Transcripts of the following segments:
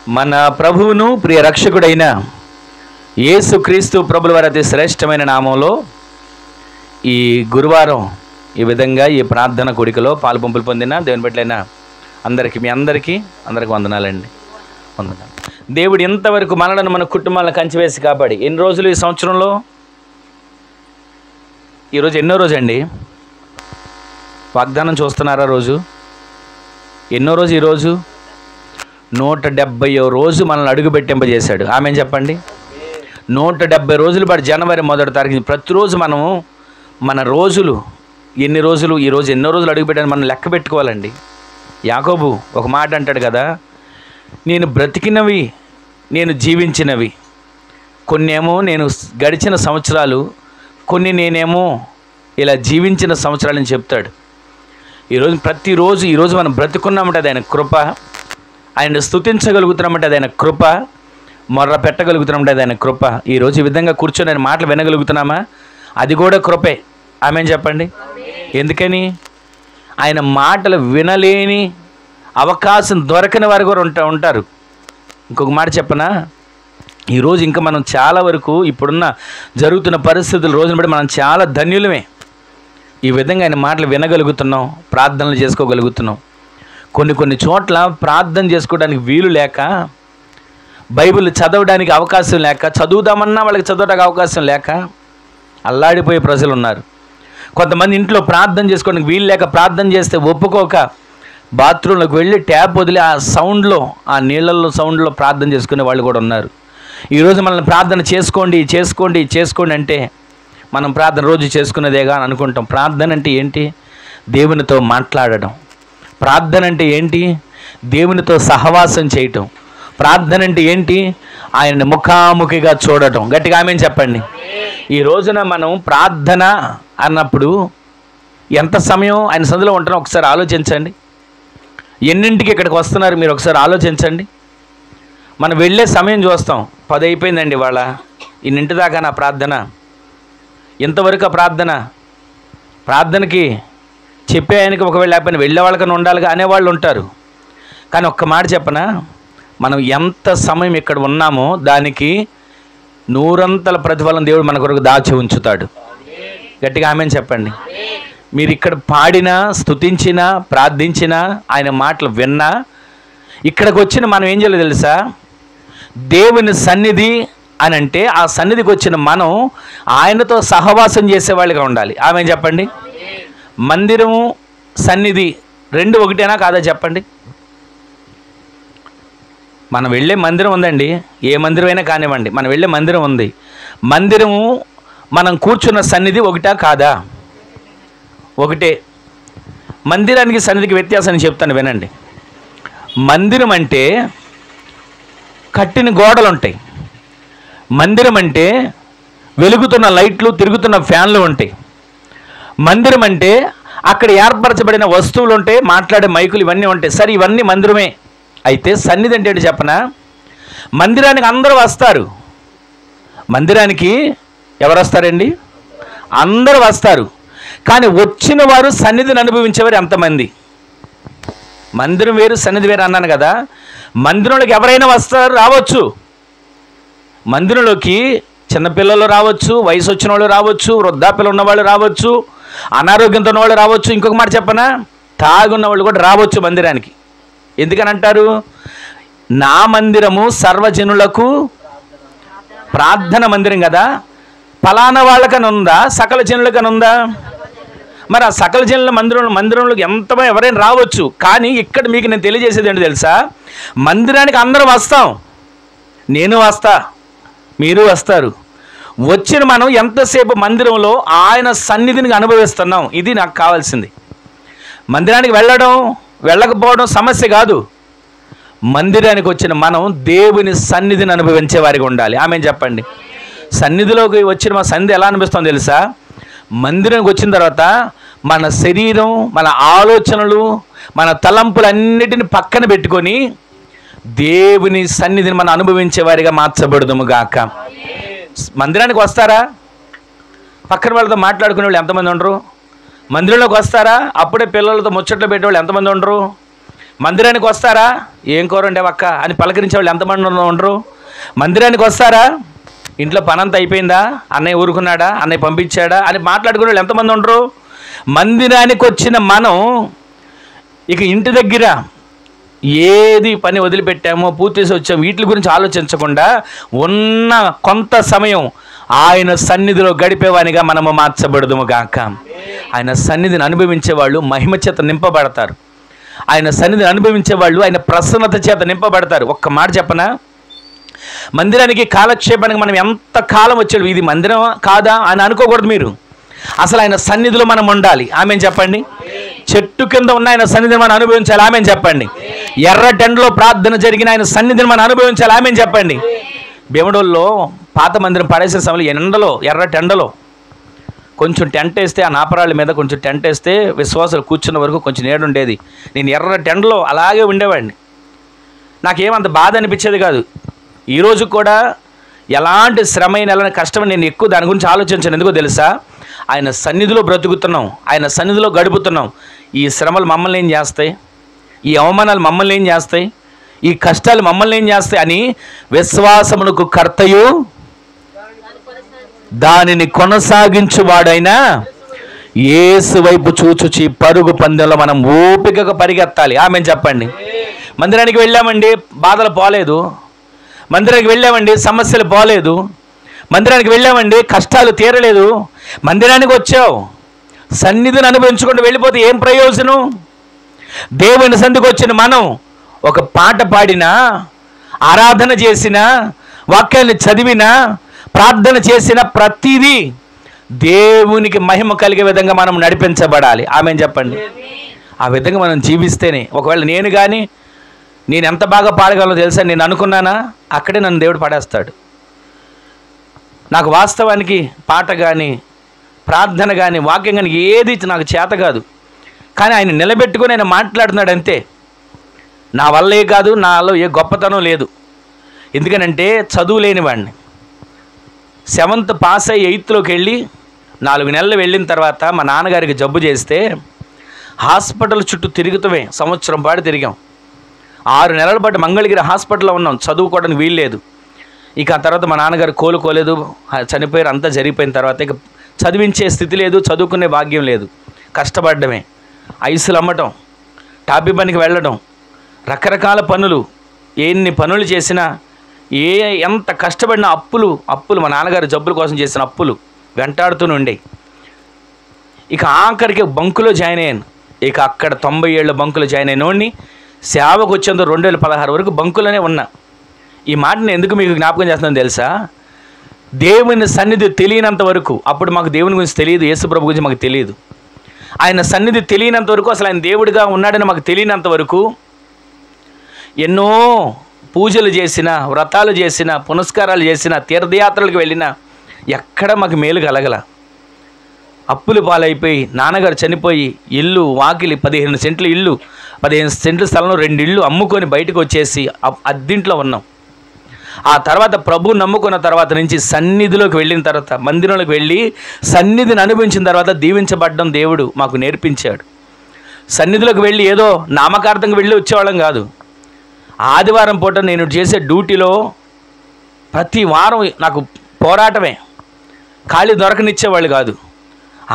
మన ప్రభువును ప్రియ రక్షకుడైన యేసుక్రీస్తు ప్రభుల వారి అతి శ్రేష్టమైన నామంలో ఈ గురువారం ఈ విధంగా ఈ ప్రార్థన కూడికలో పాలుపంపులు పొందిన దేవుని బిడ్డలైన మీ అందరికీ వందనాలండి. వందనాలు. దేవుడు ఇంతవరకు మనలను మన కుటుంబాలను కంచివేసి కాపాడి ఎన్ని రోజులు ఈ సంవత్సరంలో, ఈరోజు ఎన్నో రోజు అండి? వాగ్దానం చూస్తున్నారా? రోజు ఎన్నో రోజు? ఈరోజు 170వ రోజు మనల్ని అడుగుపెట్టింపజేశాడు. ఆమె చెప్పండి. 170 రోజులు పాటు జనవరి 1వ తారీఖు ప్రతిరోజు మనము మన రోజులు ఎన్ని రోజులు, ఈరోజు ఎన్నో రోజులు అడుగుపెట్టాను మనం లెక్క పెట్టుకోవాలండి. యాకోబు ఒక మాట అంటాడు కదా, నేను బ్రతికినవి, నేను జీవించినవి, కొన్నేమో నేను గడిచిన సంవత్సరాలు, కొన్ని నేనేమో ఇలా జీవించిన సంవత్సరాలని చెప్తాడు. ప్రతిరోజు ఈరోజు మనం బ్రతుకున్నామంటే అది ఆయన కృప, ఆయన స్తుతించగలుగుతున్నామంటే అది ఆయన కృప, మొర్ర పెట్టగలుగుతున్నామంటే అది ఆయన కృప. ఈరోజు ఈ విధంగా కూర్చొని ఆయన మాటలు వినగలుగుతున్నామా? అది కూడా కృపే. ఆమె చెప్పండి. ఎందుకని? ఆయన మాటలు వినలేని అవకాశం దొరకని వారు కూడా ఉంటారు. ఇంకొక మాట చెప్పనా, ఈరోజు ఇంకా మనం చాలా వరకు ఇప్పుడున్న జరుగుతున్న పరిస్థితుల రోజున బట్టి మనం చాలా ధన్యులమే. ఈ విధంగా ఆయన మాటలు వినగలుగుతున్నాం, ప్రార్థనలు చేసుకోగలుగుతున్నాం. కొన్ని చోట్ల ప్రార్థన చేసుకోవడానికి వీలు లేక, బైబిల్ చదవడానికి అవకాశం లేక, చదువుదామన్నా వాళ్ళకి చదవడానికి అవకాశం లేక అల్లాడిపోయే ప్రజలు ఉన్నారు. కొంతమంది ఇంట్లో ప్రార్థన చేసుకోవడానికి వీలు లేక, ప్రార్థన చేస్తే ఒప్పుకోక బాత్రూంలోకి వెళ్ళి ట్యాప్ వదిలి ఆ సౌండ్లో, ఆ నీళ్ళల్లో సౌండ్లో ప్రార్థన చేసుకునే వాళ్ళు కూడా ఉన్నారు. ఈరోజు మనల్ని ప్రార్థన చేసుకోండి అంటే మనం ప్రార్థన రోజు చేసుకునేదేగా అని అనుకుంటాం. ప్రార్థన అంటే ఏంటి? దేవునితో మాట్లాడడం. ప్రార్థన అంటే ఏంటి? దేవునితో సహవాసం చేయటం. ప్రార్థన అంటే ఏంటి? ఆయన్ని ముఖాముఖిగా చూడటం. గట్టిగా ఆమేన్ చెప్పండి. ఈ రోజున మనం ప్రార్థన అన్నప్పుడు ఎంత సమయం ఆయన సందులో ఉంటారో ఒకసారి ఆలోచించండి. ఎన్నింటికి ఇక్కడికి వస్తున్నారు మీరు ఒకసారి ఆలోచించండి. మనం వెళ్ళే సమయం చూస్తాం, 10 అయిపోయిందండి ఇవాళ, ఇన్నింటి దాకా నా ప్రార్థన, ఇంతవరకు ఆ ప్రార్థనకి చెప్పే ఆయనకి ఒకవేళ లేకపోయినా వెళ్ళే వాళ్ళకన్నా ఉండాలిగా అనేవాళ్ళు ఉంటారు. కానీ ఒక్క మాట చెప్పనా, మనం ఎంత సమయం ఇక్కడ ఉన్నామో దానికి 100 ప్రతిఫలం దేవుడు మన కొరకు దాచి ఉంచుతాడు. గట్టిగా ఆమేన్ చెప్పండి. మీరు ఇక్కడ పాడినా, స్తుతించినా, ప్రార్థించినా, ఆయన మాటలు విన్నా, ఇక్కడికి వచ్చిన మనం ఏం చేయాలో తెలుసా? దేవుని సన్నిధి అని అంటే ఆ సన్నిధికి వచ్చిన మనం ఆయనతో సహవాసం చేసేవాళ్ళుగా ఉండాలి. ఆమేన్ చెప్పండి. మందిరము, సన్నిధి రెండు ఒకటేనా కాదా చెప్పండి? మనం వెళ్ళే మందిరం ఉందండి, ఏ మందిరమైనా కానివ్వండి, మనం వెళ్ళే మందిరం ఉంది. మందిరము, మనం కూర్చున్న సన్నిధి ఒకటా కాదా? ఒకటే. మందిరానికి సన్నిధికి వ్యత్యాసాన్ని చెప్తాను వినండి. మందిరం అంటే కట్టిన గోడలు ఉంటాయి. మందిరం అంటే వెలుగుతున్న లైట్లు, తిరుగుతున్న ఫ్యాన్లు ఉంటాయి. మందిరం అంటే అక్కడ ఏర్పరచబడిన వస్తువులు ఉంటాయి, మాట్లాడే మైకులు ఇవన్నీ ఉంటాయి. సరే, ఇవన్నీ మందిరమే. అయితే సన్నిధి అంటే ఏంటి చెప్పనా? మందిరానికి అందరూ వస్తారు. మందిరానికి ఎవరు వస్తారండి? అందరూ వస్తారు. కానీ వచ్చిన వారు సన్నిధిని అనుభవించేవారు ఎంతమంది? మందిరం వేరు, సన్నిధి వేరు అన్నాను కదా. మందిరంలోకి ఎవరైనా వస్తారు, రావచ్చు. మందిరంలోకి చిన్నపిల్లలు రావచ్చు, వయసు వచ్చిన వాళ్ళు రావచ్చు, వృద్ధాప్యులు ఉన్నవాళ్ళు రావచ్చు, అనారోగ్యంతో ఉన్నవాళ్ళు రావచ్చు. ఇంకొక మాట చెప్పనా, తాగున్న వాళ్ళు కూడా రావచ్చు మందిరానికి. ఎందుకని అంటారు? నా మందిరము సర్వజనులకు ప్రార్థన మందిరం కదా. ఫలానా వాళ్ళకని ఉందా? సకల జనులకని ఉందా? మరి ఆ సకల జనుల మందిరంలోకి ఎంతమంది ఎవరైనా రావచ్చు. కానీ ఇక్కడ మీకు నేను తెలియజేసేది ఏంటో తెలుసా? మందిరానికి అందరూ వస్తాం, నేను వస్తా, మీరు వస్తారు. వచ్చిన మనం ఎంతసేపు మందిరంలో ఆయన సన్నిధిని అనుభవిస్తున్నాం, ఇది నాకు కావాల్సింది. మందిరానికి వెళ్ళడం వెళ్ళకపోవడం సమస్య కాదు. మందిరానికి వచ్చిన మనం దేవుని సన్నిధిని అనుభవించే వారికి ఉండాలి. ఆమేన్ చెప్పండి. సన్నిధిలోకి వచ్చిన మా సన్నిధి ఎలా అనిపిస్తుందో తెలుసా? మందిరానికి వచ్చిన తర్వాత మన శరీరం, మన ఆలోచనలు, మన తలంపులన్నిటిని పక్కన పెట్టుకొని దేవుని సన్నిధిని మనం అనుభవించే వారిగా మార్చబడుదుము గాక. మందిరానికి వస్తారా? పక్కన వాళ్ళతో మాట్లాడుకునే వాళ్ళు ఎంతమంది ఉండరు? మందిరంలోకి వస్తారా? అప్పుడే పిల్లలతో ముచ్చట్లు పెట్టేవాళ్ళు ఎంతమంది ఉండరు? మందిరానికి వస్తారా? ఏం కూర ఉండేవక్క అని పలకరించే వాళ్ళు ఎంతమంది ఉండరు? మందిరానికి వస్తారా? ఇంట్లో పనంతా అయిపోయిందా, అన్నయ్య ఊరుకున్నాడా, అన్నయ్య పంపించాడా అని మాట్లాడుకునే వాళ్ళు ఎంతమంది ఉండరు? మందిరానికి వచ్చిన మనం ఇక ఇంటి దగ్గర ఏది పని వదిలిపెట్టామో పూర్తి చేసి వచ్చాము వీటి గురించి ఆలోచించకుండా ఉన్న కొంత సమయం ఆయన సన్నిధిలో గడిపేవానిగా మనము మార్చబడదుము గాక. ఆయన సన్నిధిని అనుభవించేవాళ్ళు మహిమ చేత నింపబడతారు. ఆయన సన్నిధిని అనుభవించేవాళ్ళు ఆయన ప్రసన్నత చేత నింపబడతారు. ఒక్క మాట చెప్పనా, మందిరానికి కాలక్షేపానికి మనం ఎంత కాలం వచ్చాడు, ఇది మందిరం కాదా అని అనుకోకూడదు మీరు. అసలు ఆయన సన్నిధిలో మనం ఉండాలి. ఆమెను చెప్పండి. చెట్టు కింద ఉన్న ఆయన సన్నిధిని మనం అనుభవించాలి. ఆమెను చెప్పండి. ఎర్ర టెండలో ప్రార్థన జరిగిన ఆయన సన్నిధిని మనం అనుభవించాలి. ఆమెను చెప్పండి. భీమడోల్లో పాత మందిరం పడేసే సమయంలో ఎండలో, ఎర్ర టెండలో కొంచెం టెంట్ వేస్తే, ఆ నాపరాళ్ళ మీద కొంచెం టెంట్ వేస్తే విశ్వాసాలు కూర్చున్న వరకు కొంచెం నీడ ఉండేది. నేను ఎర్ర టెండలో అలాగే ఉండేవాడిని. నాకేమంత బాధ అనిపించేది కాదు. ఈరోజు కూడా ఎలాంటి శ్రమైన ఎలాంటి కష్టం నేను ఎక్కువ దాని గురించి ఆలోచించాను. ఎందుకో తెలుసా? ఆయన సన్నిధిలో బ్రతుకుతున్నాం, ఆయన సన్నిధిలో గడుపుతున్నాం. ఈ శ్రమలు మమ్మల్ని ఏం చేస్తాయి, ఈ అవమానాలు మమ్మల్ని ఏం చేస్తాయి, ఈ కష్టాలు మమ్మల్ని ఏం చేస్తాయి అని విశ్వాసమునకు కర్తయు దానిని కొనసాగించువాడైనా యేసు వైపు చూచుచి పరుగు పందెంలో మనం ఓపికగా పరిగెత్తాలి. ఆమెను చెప్పండి. మందిరానికి వెళ్ళామండి, బాధలు పోలేదు. మందిరానికి వెళ్ళామండి, సమస్యలు పోలేదు. మందిరానికి వెళ్ళామండి, కష్టాలు తీరలేదు. మందిరానికి వచ్చావు, సన్నిధిని అనుభవించుకుంటూ వెళ్ళిపోతే ఏం ప్రయోజనం? దేవుని సన్నిధికి వచ్చిన మనం ఒక పాట పాడినా, ఆరాధన చేసినా, వాక్యాన్ని చదివినా, ప్రార్థన చేసిన ప్రతిదీ దేవునికి మహిమ కలిగే విధంగా మనం నడిపించబడాలి. ఆమెను చెప్పండి. ఆ విధంగా మనం జీవిస్తేనే, ఒకవేళ నేను ఎంత బాగా పాడగలనో తెలుసా, నేను అనుకున్నానా అక్కడే నన్ను దేవుడు పడేస్తాడు. నాకు వాస్తవానికి పాట కానీ, ప్రార్థన కానీ, వాక్యం కానీ ఏది నాకు చేత కాదు. కానీ ఆయన నిలబెట్టుకుని ఆయన మాట్లాడుతున్నాడు అంతే. నా వల్లే కాదు, నాలో ఏ గొప్పతనం లేదు. ఎందుకనంటే చదువు లేనివాడిని. 7th పాస్ అయ్యి 8thలోకి వెళ్ళి 4 నెలలు వెళ్ళిన తర్వాత మా నాన్నగారికి జబ్బు చేస్తే హాస్పిటల్ చుట్టూ తిరుగుతామే, సంవత్సరం పాటు తిరిగాం. 6 నెలల పాటు మంగళగిరి హాస్పిటల్లో ఉన్నాం, చదువుకోవడానికి వీల్లేదు. ఇక ఆ తర్వాత మా నాన్నగారు కోలుకోలేదు, చనిపోయారు. అంతా జరిగిపోయిన తర్వాత ఇక చదివించే స్థితి లేదు, చదువుకునే భాగ్యం లేదు. కష్టపడ్డమే, ఐసులు అమ్మటం, టాపీ పనికి వెళ్ళడం, రకరకాల పనులు, ఎన్ని పనులు చేసినా, ఎంత కష్టపడిన అప్పులు మా నాన్నగారు జబ్బుల కోసం చేసిన అప్పులు వెంటాడుతూనే ఉండే. ఇక ఆఖరికి బంకులో జాయిన్ అయ్యాను. ఇక అక్కడ 90 ఏళ్ళ బంకులో జాయిన్ అయినోడిని సేవకు వచ్చేందుకు 2016 వరకు బంకులోనే ఉన్నా. ఈ మాటని ఎందుకు మీకు జ్ఞాపకం చేస్తున్నాను తెలుసా? దేవుని సన్నిధి తెలియనంత వరకు, అప్పుడు మాకు దేవుని గురించి తెలియదు, యేసుప్రభు గురించి మాకు తెలియదు. ఆయన సన్నిధి తెలియనంత వరకు, అసలు ఆయన దేవుడిగా ఉన్నాడని మాకు తెలియనంత వరకు ఎన్నో పూజలు చేసిన, వ్రతాలు చేసిన, పునస్కారాలు చేసిన, తీర్థయాత్రలకు వెళ్ళినా ఎక్కడ మాకు మేలు కలగల. అప్పులు పాలైపోయి నాన్నగారు చనిపోయి ఇల్లు వాకిలి 15 సెంట్ల ఇల్లు, 15 సెంట్ల స్థలంలో 2 ఇళ్ళు అమ్ముకొని బయటకు వచ్చేసి అద్దింట్లో ఉన్నాం. ఆ తర్వాత ప్రభు నమ్ముకున్న తర్వాత నుంచి సన్నిధిలోకి వెళ్ళిన తర్వాత, మందిరంలోకి వెళ్ళి సన్నిధిని అనుభవించిన తర్వాత దీవించబడ్డం దేవుడు మాకు నేర్పించాడు. సన్నిధిలోకి వెళ్ళి ఏదో నామకార్థంగా వెళ్ళి వచ్చేవాళ్ళం కాదు. ఆదివారం పూట నేను చేసే డ్యూటీలో ప్రతి వారం నాకు పోరాటమే, ఖాళీ దొరకనిచ్చేవాళ్ళు కాదు.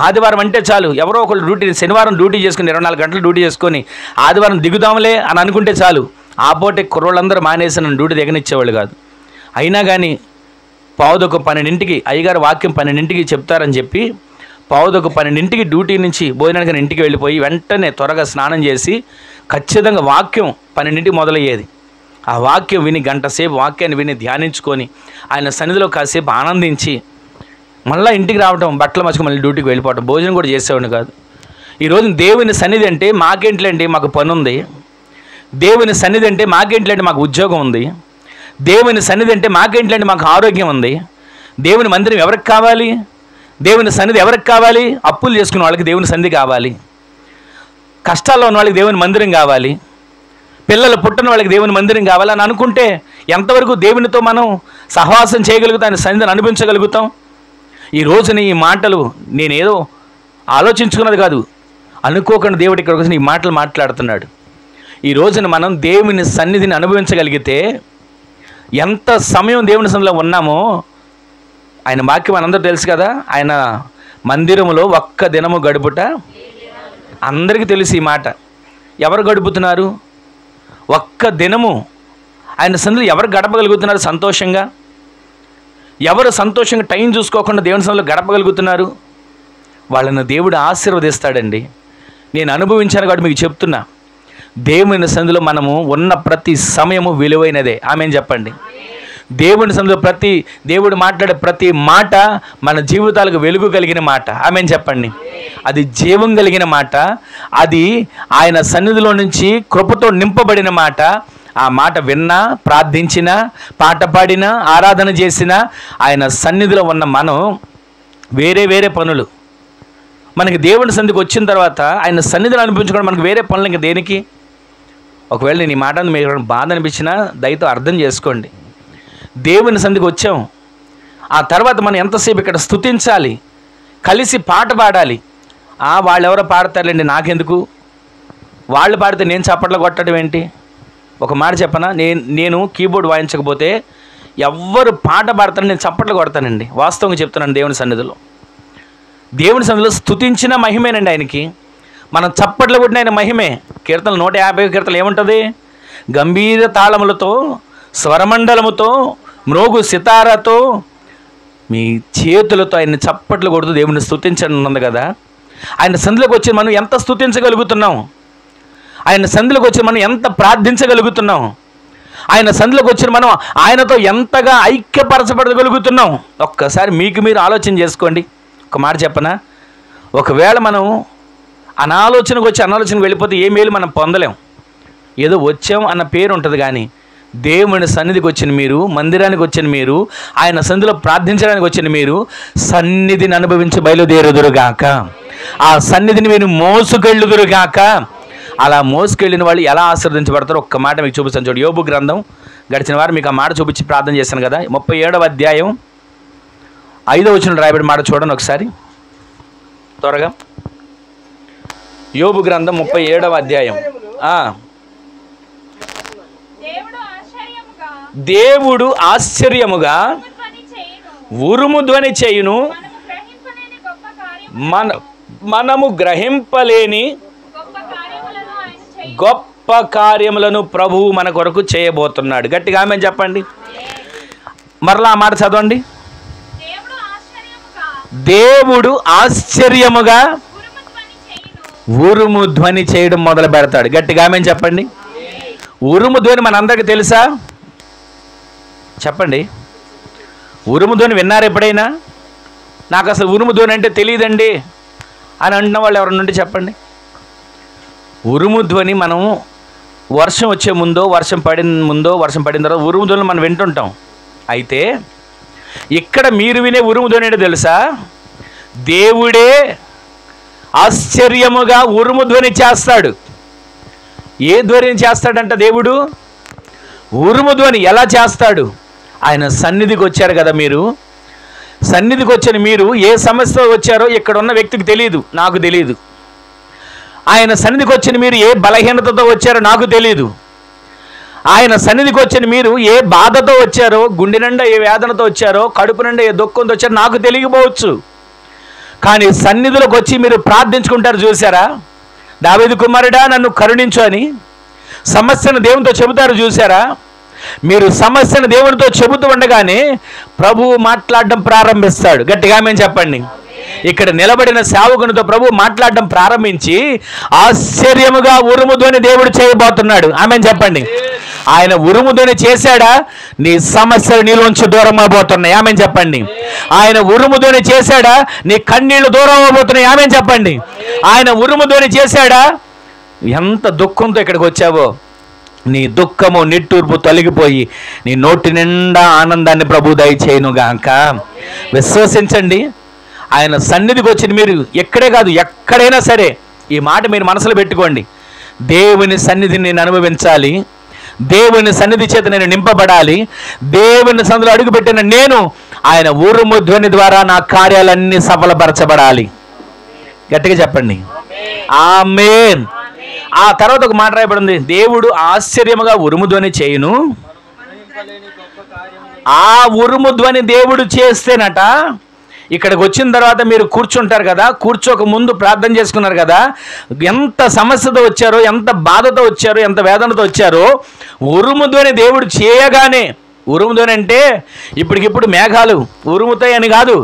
ఆదివారం అంటే చాలు, ఎవరో ఒకళ్ళు శనివారం డ్యూటీ చేసుకుని 24 గంటలు డ్యూటీ చేసుకొని ఆదివారం దిగుదాంలే అని అనుకుంటే చాలు, ఆ పూటే కుర్రోళ్ళందరూ మానేసి నన్ను డ్యూటీ దిగనిచ్చేవాళ్ళు కాదు. అయినా కానీ 11:12 అయ్యగారు వాక్యం 12 చెప్తారని చెప్పి 11:12 డ్యూటీ నుంచి భోజనానికి ఇంటికి వెళ్ళిపోయి వెంటనే త్వరగా స్నానం చేసి ఖచ్చితంగా వాక్యం 12 మొదలయ్యేది. ఆ వాక్యం విని గంట సేపు వాక్యాన్ని విని ధ్యానించుకొని ఆయన సన్నిధిలో కాసేపు ఆనందించి మళ్ళీ ఇంటికి రావటం, బట్టలు మర్చుకొని మళ్ళీ డ్యూటీకి వెళ్ళిపోవటం, భోజనం కూడా చేసేవాడిని కాదు. ఈరోజు దేవుని సన్నిధి అంటే మాకేంట్లేండి, మాకు పని ఉంది. దేవుని సన్నిధి అంటే మాకేంట్లేండి, మాకు ఉద్యోగం ఉంది. దేవుని సన్నిధి అంటే మాకేంట్లేండి, మాకు ఆరోగ్యం ఉంది. దేవుని మందిరం ఎవరికి కావాలి? దేవుని సన్నిధి ఎవరికి కావాలి? అప్పులు చేసుకున్న వాళ్ళకి దేవుని సన్నిధి కావాలి. కష్టాల్లో ఉన్న వాళ్ళకి దేవుని మందిరం కావాలి. పిల్లలు పుట్టిన వాళ్ళకి దేవుని మందిరం కావాలి అని అనుకుంటే ఎంతవరకు దేవునితో మనం సహవాసం చేయగలుగుతాం, ఆయన సన్నిధిని అనిపించగలుగుతాం? ఈ రోజున ఈ మాటలు నేనేదో ఆలోచించుకున్నది కాదు, అనుకోకుండా దేవుడి ఇక్కడికి వచ్చి ఈ మాటలు మాట్లాడుతున్నాడు. ఈ రోజున మనం దేవుని సన్నిధిని అనుభవించగలిగితే ఎంత సమయం దేవుని సన్నిధిలో ఉన్నామో, ఆయన వాక్యం మనందరూ తెలుసు కదా, ఆయన మందిరములో ఒక్క దినము గడుపుట అందరికీ తెలుసు ఈ మాట. ఎవరు గడుపుతున్నారు? ఒక్క దినము ఆయన సన్నిధిలో ఎవరు గడపగలుగుతున్నారు సంతోషంగా? ఎవరు సంతోషంగా టైం చూసుకోకుండా దేవుని సన్నిధిలో గడపగలుగుతున్నారు? వాళ్ళని దేవుడు ఆశీర్వదిస్తాడండి. నేను అనుభవించాను కాబట్టి మీకు చెప్తున్నా, దేవుని సన్నిధిలో మనము ఉన్న ప్రతి సమయము విలువైనదే. ఆమేన్ చెప్పండి. దేవుని సన్నిధిలో దేవుడు మాట్లాడే ప్రతి మాట మన జీవితాలకు వెలుగు కలిగిన మాట. ఆమేన్ చెప్పండి. అది జీవం కలిగిన మాట. అది ఆయన సన్నిధిలో నుంచి కృపతో నింపబడిన మాట. ఆ మాట విన్నా, ప్రార్థించినా, పాట పాడినా, ఆరాధన చేసినా ఆయన సన్నిధిలో ఉన్న మనం వేరే పనులు మనకి దేవుని సన్నిధికి వచ్చిన తర్వాత ఆయన సన్నిధిని అనిపించుకోవడం మనకు వేరే పనులు ఇంకా దేనికి? ఒకవేళ నేను ఈ మాట మీకు బాధ అనిపించినా దయతో అర్థం చేసుకోండి. దేవుని సన్నిధికి వచ్చాం, ఆ తర్వాత మనం ఎంతసేపు ఇక్కడ స్తుతించాలి, కలిసి పాట పాడాలి. వాళ్ళు ఎవరో పాడతారులేండి, నాకెందుకు, వాళ్ళు పాడితే నేను చప్పట్లు కొట్టడం ఏంటి? ఒక మాట చెప్పనా, నేను కీబోర్డ్ వాయించకపోతే ఎవ్వరు పాట పాడతారని నేను చప్పట్లు కొడతానండి. వాస్తవంగా చెప్తున్నాను. దేవుని సన్నిధిలో స్తుతించిన మహిమేనండి ఆయనకి. మనం చప్పట్లు కొట్టిన ఆయన మహిమే. కీర్తనలు 150 కీర్తనలు ఏముంటుంది? గంభీర తాళములతో, స్వరమండలముతో, మ్రోగు సితారాతో, మీ చేతులతో ఆయన చప్పట్లు కొడుతూ దేవుని స్తుతించండి ఉంది కదా. ఆయన సన్నిధిలోకి వచ్చి మనం ఎంత స్తుతించగలుగుతున్నాం? ఆయన సన్నిధిలోకి వచ్చి మనం ఎంత ప్రార్థించగలుగుతున్నాం? ఆయన సన్నిధిలోకి వచ్చిన మనం ఆయనతో ఎంతగా ఐక్యపరచబడగలుగుతున్నాం? ఒక్కసారి మీకు మీరు ఆలోచన చేసుకోండి. ఒక మాట చెప్పనా, ఒకవేళ మనం అనాలోచనకు వచ్చి అనాలోచనకు వెళ్ళిపోతే ఏ మేలు మనం పొందలేం. ఏదో వచ్చాం అన్న పేరు ఉంటుంది, కానీ దేవుని సన్నిధికి వచ్చిన మీరు, మందిరానికి వచ్చిన మీరు, ఆయన సన్నిధిలో ప్రార్థించడానికి వచ్చిన మీరు సన్నిధిని అనుభవించి బయలుదేరుదురుగాక. ఆ సన్నిధిని మీరు మోసుకెళ్ళుదురుగాక. అలా మోసుకెళ్ళిన వాళ్ళు ఎలా ఆశీర్వదించబడతారో ఒక్క మాట మీకు చూపిస్తాను. చూడు, యోబు గ్రంథం గడిచిన వారు మీకు ఆ మాట చూపించి ప్రార్థన చేశాను కదా. 37వ అధ్యాయం 5వ వచనం రాయబడి మాట చూడండి ఒకసారి త్వరగా. యోబు గ్రంథం 37వ అధ్యాయం. దేవుడు ఆశ్చర్యముగా ఉరుము ధ్వని చేయును, మనము గ్రహింపలేని గొప్ప కార్యములను ప్రభువు మన కొరకు చేయబోతున్నాడు. గట్టిగా ఆమేన్ చెప్పండి. మరలా ఆ మాట చదవండి. దేవుడు ఆశ్చర్యముగా ఉరుము ధ్వని చేయడం మొదలు పెడతాడు. గట్టిగా ఆమేన్ చెప్పండి. ఉరుము ధ్వని మనందరికీ తెలుసా? చెప్పండి. ఉరుము ధ్వని విన్నారు ఎప్పుడైనా? నాకు అసలు ఉరుము ధ్వని అంటే తెలియదండి అని అంటున్న వాళ్ళు ఎవరన్నా ఉంటే చెప్పండి. ఉరుము ధ్వని మనం వర్షం వచ్చే ముందో, వర్షం పడిన తర్వాత ఉరుము ధ్వని మనం వింటుంటాం. అయితే ఇక్కడ మీరు వినే ఉరుము ధ్వని ఏంటో తెలుసా? దేవుడే ఆశ్చర్యముగా ఉరుము ధ్వని చేస్తాడు. ఏ ధ్వని చేస్తాడంట దేవుడు? ఉరుము ధ్వని. ఎలా చేస్తాడు? ఆయన సన్నిధికి వచ్చారు కదా మీరు. సన్నిధికి వచ్చిన మీరు ఏ సమస్యతో వచ్చారో ఇక్కడ ఉన్న వ్యక్తికి తెలియదు, నాకు తెలియదు. ఆయన సన్నిధికి వచ్చిన మీరు ఏ బలహీనతతో వచ్చారో నాకు తెలియదు. ఆయన సన్నిధికి వచ్చిన మీరు ఏ బాధతో వచ్చారో, గుండె నిండా ఏ వేదనతో వచ్చారో, కడుపు నిండా ఏ దుఃఖంతో వచ్చారో నాకు తెలియకపోవచ్చు. కానీ సన్నిధిలోకి వచ్చి మీరు ప్రార్థించుకుంటారు చూసారా? దావీదు కుమారుడా నన్ను కరుణించు అని సమస్యను దేవునితో చెబుతారు చూసారా? మీరు సమస్యను దేవునితో చెబుతూ ఉండగానే ప్రభువు మాట్లాడడం ప్రారంభిస్తాడు. గట్టిగా ఆమేన్ చెప్పండి. ఇక్కడ నిలబడిన సేవకునితో ప్రభు మాట్లాడడం ప్రారంభించి ఆశ్చర్యముగా ఉరుము ధ్వని దేవుడు చేయబోతున్నాడు. ఆమేన్ చెప్పండి. ఆయన ఉరుము ధ్వని చేశాడా? నీ సమస్యలు నీలోంచి దూరం అవబోతున్నాయి. ఆమేన్ చెప్పండి. ఆయన ఉరుము ధ్వని చేశాడా? నీ కన్నీళ్లు దూరం అవబోతున్నాయి. ఆమేన్ చెప్పండి. ఆయన ఉరుము ధ్వని చేశాడా? ఎంత దుఃఖంతో ఇక్కడికి వచ్చావో నీ దుఃఖము నిట్టూర్పు తొలగిపోయి నీ నోటి నిండా ఆనందాన్ని ప్రభు దయచేయునుగాక. విశ్వసించండి. ఆయన సన్నిధికి వచ్చిన మీరు ఎక్కడే కాదు ఎక్కడైనా సరే ఈ మాట మీరు మనసులో పెట్టుకోండి. దేవుని సన్నిధిని నేను అనుభవించాలి, దేవుని సన్నిధి చేత నేను నింపబడాలి, దేవుని సన్నిధిలో అడుగుపెట్టిన నేను ఆయన ఉరుము ధ్వని ద్వారా నా కార్యాలన్నీ సఫలపరచబడాలి. గట్టిగా చెప్పండి ఆమేన్. ఆ తర్వాత ఒక మాట రాయబడింది, దేవుడు ఆశ్చర్యముగా ఉరుము ధ్వని చేయును. ఆ ఉరుము ధ్వని దేవుడు చేస్తేనట, ఇక్కడికి వచ్చిన తర్వాత మీరు కూర్చుంటారు కదా, కూర్చోక ముందు ప్రార్థన చేసుకున్నారు కదా, ఎంత సమస్యతో వచ్చారో, ఎంత బాధతో వచ్చారో, ఎంత వేదనతో వచ్చారో, ఉరుము ధ్వని దేవుడు చేయగానే, ఉరుము ధ్వని అంటే ఇప్పటికిప్పుడు మేఘాలు ఉరుముతాయి అని కాదు,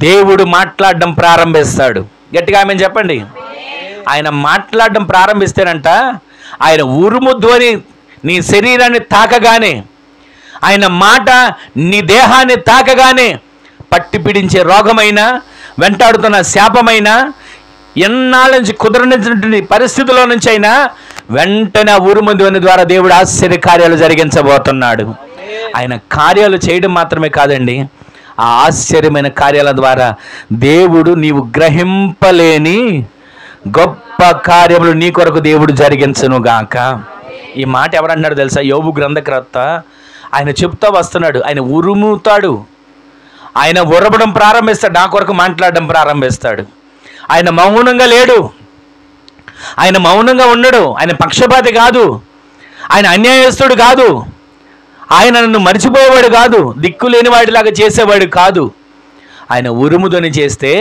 దేవుడు మాట్లాడడం ప్రారంభిస్తాడు. గట్టిగా ఆమె చెప్పండి. ఆయన మాట్లాడడం ప్రారంభిస్తేనంట, ఆయన ఉరుము ధ్వని నీ శరీరాన్ని తాకగానే, ఆయన మాట నీ దేహాన్ని తాకగానే, పట్టి పీడించే రోగమైనా, వెంటాడుతున్న శాపమైనా, ఎన్నాళ్ళ నుంచి కుదరనిటువంటి పరిస్థితుల్లో నుంచి అయినా వెంటనే ఉరుము ధ్వని ద్వారా దేవుడు ఆశ్చర్య కార్యాలు జరిగించబోతున్నాడు. ఆయన కార్యాలు చేయడం మాత్రమే కాదండి, ఆ ఆశ్చర్యమైన కార్యాల ద్వారా దేవుడు నీవు గ్రహింపలేని గొప్ప కార్యములు నీ కొరకు దేవుడు జరిగించును గాక. ఈ మాట ఎవరంటున్నాడు తెలుసా? యోబు గ్రంథకర్త. ఆయన చెప్తా వస్తున్నాడు, ఆయన ఉరుముతాడు, ఆయన ఉరబడం ప్రారంభిస్తాడు, నా కొరకు మాట్లాడడం ప్రారంభిస్తాడు. ఆయన మౌనంగా లేడు, ఆయన మౌనంగా ఉండడు, ఆయన పక్షపాతి కాదు, ఆయన అన్యాయస్తుడు కాదు, ఆయన నన్ను మర్చిపోయేవాడు కాదు, దిక్కు లేని వాడిలాగా చేసేవాడు కాదు. ఆయన ఉరుము ధ్వని చేస్తే